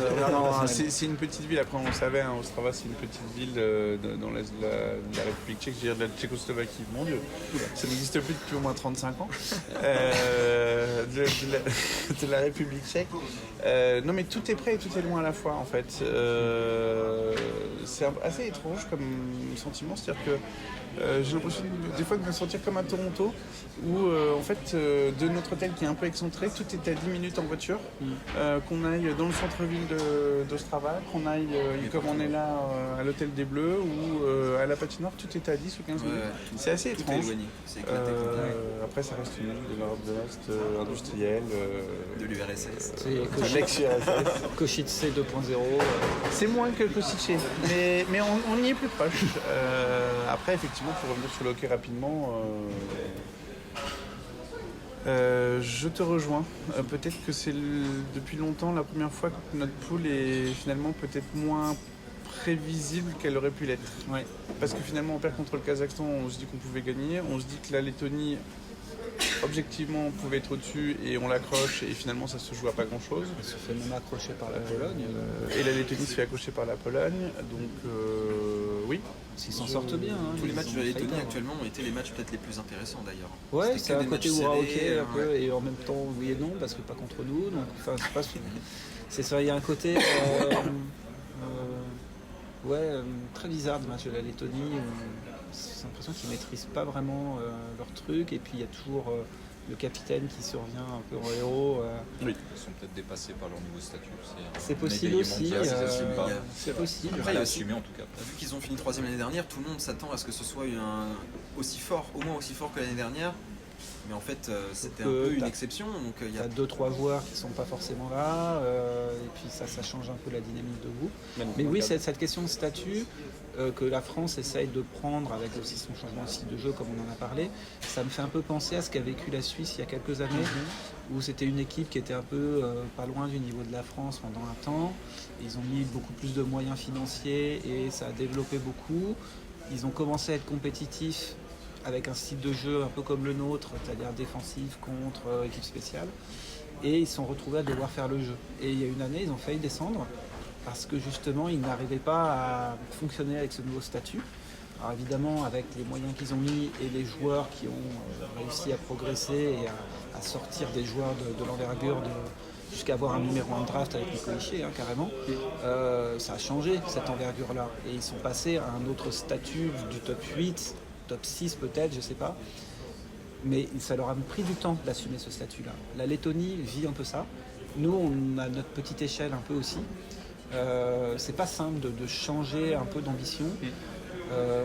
C'est une petite ville, après on le savait, Ostrava c'est une petite ville dans l'est de la République tchèque, je veux dire de la Tchécoslovaquie, mon dieu, ça n'existe plus depuis au moins 35 ans, de la République tchèque. Non mais tout est près et tout est loin à la fois en fait. C'est assez étrange comme sentiment, c'est-à-dire que j'ai l'impression des fois de me sentir comme à Toronto où en fait de notre hôtel qui est un peu excentré, tout est à 10 minutes en voiture, qu'on aille dans le centre-ville d'Ostrava, qu'on aille comme on est là à l'hôtel des Bleus ou à la patinoire, tout est à 10 ou 15 minutes. C'est assez Tout est étrange. éloigné. C'est éclaté. Après ça reste une ville de l'Europe de l'Est, industrielle. De l'URSS. C'est l'ex-URSS. Košice 2.0. C'est moins que Košice, mais on y est plus proche. Après, effectivement, pour revenir sur le hockey rapidement, je te rejoins. Peut-être que c'est depuis longtemps la première fois que notre poule est finalement peut-être moins prévisible qu'elle aurait pu l'être. Ouais. Parce que finalement, on perd contre le Kazakhstan, on se dit qu'on pouvait gagner. On se dit que la Lettonie, objectivement, pouvait être au-dessus et on l'accroche et finalement, ça se joue à pas grand-chose. Elle se fait même accrocher par la Pologne. Et la Lettonie se fait accrocher par la Pologne. Donc, oui. Ils s'en sortent bien. Hein, Tous les ils matchs ont de la failli Lettonie perdre. actuellement ont été les matchs peut-être les plus intéressants d'ailleurs. Ouais, C'était c'est que un des côté matchs hurrah serrés, hockey un peu, et en même temps oui et non, parce que pas contre nous. Donc, enfin, c'est pas c'est ça, il y a un côté très bizarre du match de la Lettonie. J'ai l'impression qu'ils maîtrisent pas vraiment leur truc, et puis il y a toujours le capitaine qui survient un peu en héros. Ils sont peut-être dépassés par leur nouveau statut. C'est possible aussi. C'est possible. Après, il y a aussi- assumé en tout cas. Vu qu'ils ont fini 3e l'année dernière, tout le monde s'attend à ce que ce soit aussi fort, au moins aussi fort que l'année dernière. Mais en fait, c'était un peu une exception. Donc, il y Il y a a 2-3 joueurs qui sont pas forcément là, et puis ça change un peu la dynamique de groupe. Mais oui, cette question de statut que la France essaye de prendre avec aussi son changement de style de jeu, comme on en a parlé, ça me fait un peu penser à ce qu'a vécu la Suisse il y a quelques années, où c'était une équipe qui était un peu pas loin du niveau de la France pendant un temps. Ils ont mis beaucoup plus de moyens financiers et ça a développé beaucoup. Ils ont commencé à être compétitifs avec un style de jeu un peu comme le nôtre, c'est-à-dire défensif contre équipe spéciale. Et ils se sont retrouvés à devoir faire le jeu. Et il y a une année, ils ont failli descendre parce que justement, ils n'arrivaient pas à fonctionner avec ce nouveau statut. Alors évidemment, avec les moyens qu'ils ont mis et les joueurs qui ont réussi à progresser et à sortir des joueurs de l'envergure jusqu'à avoir un numéro 1 de draft avec Nico Hischier, carrément, ça a changé cette envergure-là. Et ils sont passés à un autre statut du top 8, top 6 peut-être, je sais pas. Mais ça leur a pris du temps d'assumer ce statut-là. La Lettonie vit un peu ça. Nous, on a notre petite échelle un peu aussi. C'est pas simple de changer un peu d'ambition.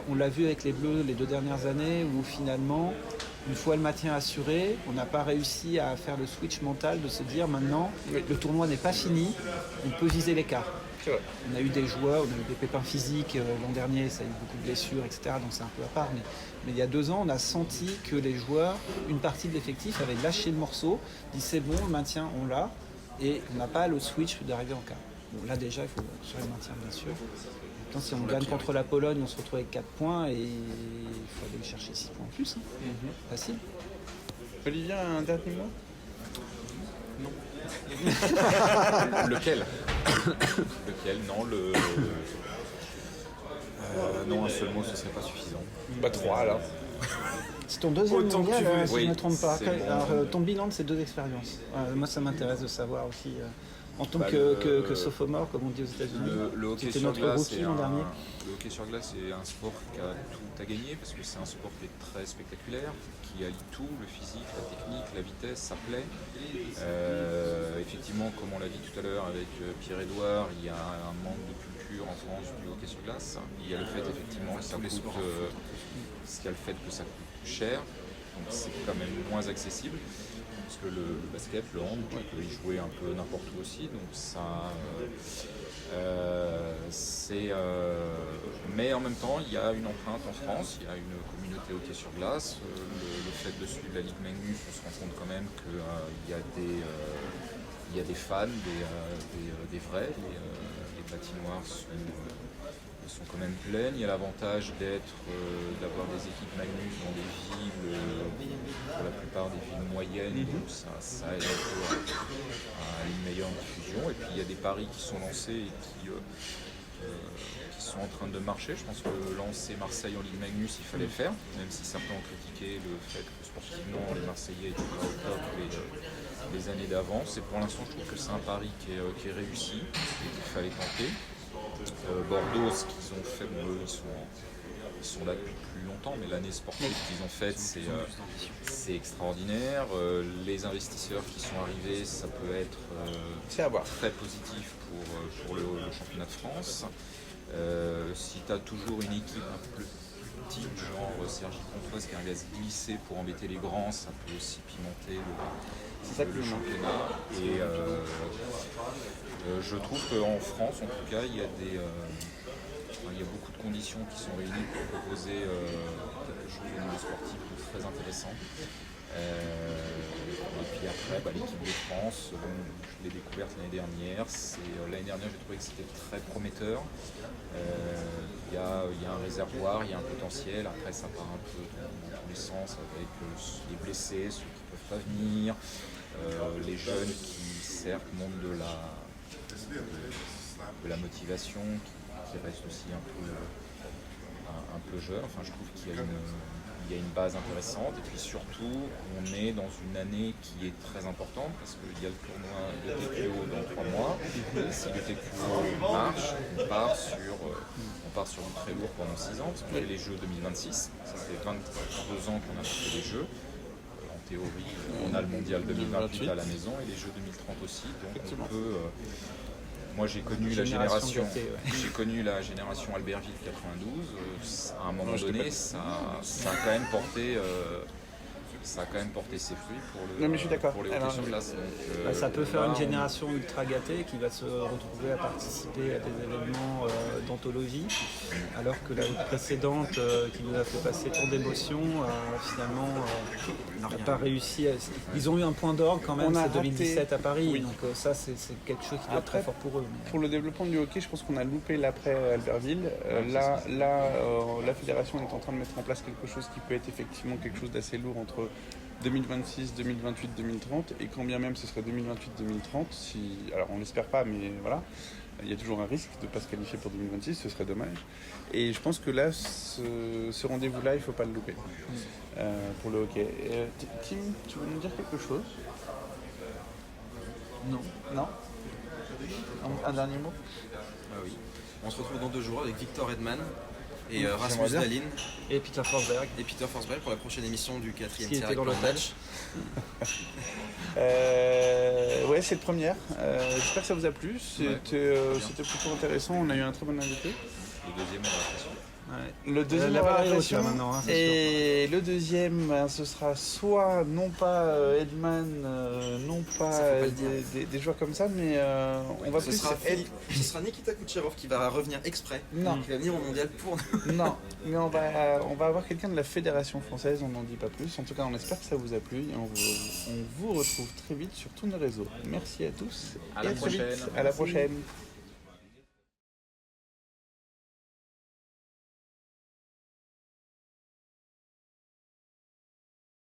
On l'a vu avec les Bleus les 2 dernières années où finalement, une fois le maintien assuré, on n'a pas réussi à faire le switch mental de se dire maintenant, le tournoi n'est pas fini, on peut viser l'écart. On a eu des joueurs, on a eu des pépins physiques l'an dernier, ça a eu beaucoup de blessures, etc. Donc c'est un peu à part. Mais il y a 2 ans, on a senti que les joueurs, une partie de l'effectif avait lâché le morceau, dit c'est bon, le maintien, on l'a, et on n'a pas le switch d'arriver en quart. Bon, là déjà, il faut assurer le maintien, bien sûr. Maintenant, si on gagne contre la Pologne, on se retrouve avec 4 points et il faut aller chercher 6 points en plus. Facile. Olivier, un dernier mot? Lequel? Non, non, un seul mot, ce serait pas suffisant. Bah 3 alors. C'est ton deuxième Autant que mondial, tu veux. si Oui, je ne me trompe pas. c'est bon. Alors, ton bilan de ces 2 expériences. Moi, ça m'intéresse de savoir aussi, en tant Bah, que sophomore, comme on dit aux États-Unis. Le hockey C'était sur notre glace, rookie l'an dernier. le hockey sur glace, c'est un sport qui a tout à gagner parce que c'est un sport qui est très spectaculaire, qui allie tout, le physique, la technique, la vitesse, ça plaît. Effectivement, comme on l'a dit tout à l'heure avec Pierre-Édouard, il y a un manque de culture en France du hockey sur glace. Il y a le fait effectivement que ça coûte, il y a le fait que ça coûte cher, donc c'est quand même moins accessible. Parce que le basket, le hand, tu peux y jouer un peu n'importe où aussi, donc ça, mais en même temps, il y a une empreinte en France, il y a une communauté hockey sur glace. Le fait de suivre la Ligue Magnus, on se rend compte quand même qu'il y a des fans, des vrais, les patinoires sont quand même pleines. Il y a l'avantage d'avoir des équipes Magnus dans des villes, pour la plupart des villes moyennes, donc ça aide un peu à une meilleure diffusion. Et puis il y a des paris qui sont lancés et qui sont en train de marcher. Je pense que lancer Marseille en Ligue Magnus, il fallait le faire, même si certains ont critiqué le fait que sportivement les Marseillais étaient pas au top les années d'avant. Pour l'instant, je trouve que c'est un pari qui est réussi et qu'il fallait tenter. Bordeaux, ce qu'ils ont fait, ils sont là depuis plus longtemps, mais l'année sportive qu'ils ont faite, c'est extraordinaire. Les investisseurs qui sont arrivés, ça peut être très positif pour le championnat de France. Si tu as toujours une équipe un peu plus petite, genre Sergi Pontoise qui arrive à se glisser pour embêter les grands, ça peut aussi pimenter le championnat. Et je trouve qu'en France, en tout cas, il y a il y a beaucoup de conditions qui sont réunies pour proposer quelque chose au niveau sportif de très intéressant. Et puis après, l'équipe de France, je l'ai découverte l'année dernière. L'année dernière, j'ai trouvé que c'était très prometteur. Il y a un réservoir, il y a un potentiel. Après, ça part un peu dans tous les sens avec les blessés, ceux qui ne peuvent pas venir, les jeunes qui certes montent de la motivation, qui restent aussi un peu jeunes. Enfin, je trouve qu'il y a une base intéressante et puis surtout on est dans une année qui est très importante parce qu'il y a le tournoi de TQO dans 3 mois et si le TQO marche, on part sur du très lourd pendant 6 ans parce qu'on fait les Jeux 2026, ça fait 22 ans qu'on a fait les Jeux. En théorie, on a le mondial 2028 à la maison et les Jeux 2030 aussi, donc on peut... Moi j'ai connu la génération Albertville 92, à un moment donné ça a quand même porté ses fruits pour le hockey sur glace. Ça peut faire une génération ultra gâtée qui va se retrouver à participer à des événements d'anthologie, alors que la précédente qui nous a fait passer tant d'émotions finalement n'a pas réussi. Ils ont eu un point d'orgue quand même, c'est 2017 à Paris, oui. Donc ça c'est quelque chose qui doit être très fort pour eux. Pour le développement du hockey, je pense qu'on a loupé l'après Albertville. La fédération est en train de mettre en place quelque chose qui peut être effectivement quelque chose d'assez lourd entre 2026, 2028, 2030, et quand bien même ce serait 2028-2030, alors on l'espère pas, mais voilà, il y a toujours un risque de ne pas se qualifier pour 2026, ce serait dommage. Et je pense que là, ce rendez-vous-là, il ne faut pas le louper pour le hockey. Tim, tu veux nous dire quelque chose? Non. Non? Un dernier mot? Oui. On se retrouve dans 2 jours avec Victor Edman et Rasmus Dahlin Et Peter Forsberg. Pour la prochaine émission du 4e Qui tiers était dans le match. Ouais, c'est le première. J'espère que ça vous a plu. C'était plutôt intéressant. On a eu un très bon invité. Le deuxième, on a l'impression. Ouais. Le deuxième, La on aura barre est la haute, pression. là, maintenant, hein, c'est Et le deuxième, ce sera soit non pas Edman, non pas Ça, faut pas le dire. des joueurs comme ça, mais on va Ce plus sera Nikita Kucherov qui va revenir exprès. Non. Qui va venir au mondial pour nous. Non, mais on va avoir quelqu'un de la fédération française, on n'en dit pas plus. En tout cas, on espère que ça vous a plu et on vous retrouve très vite sur tous nos réseaux. Merci à tous À et la à très vite. prochaine. À la prochaine.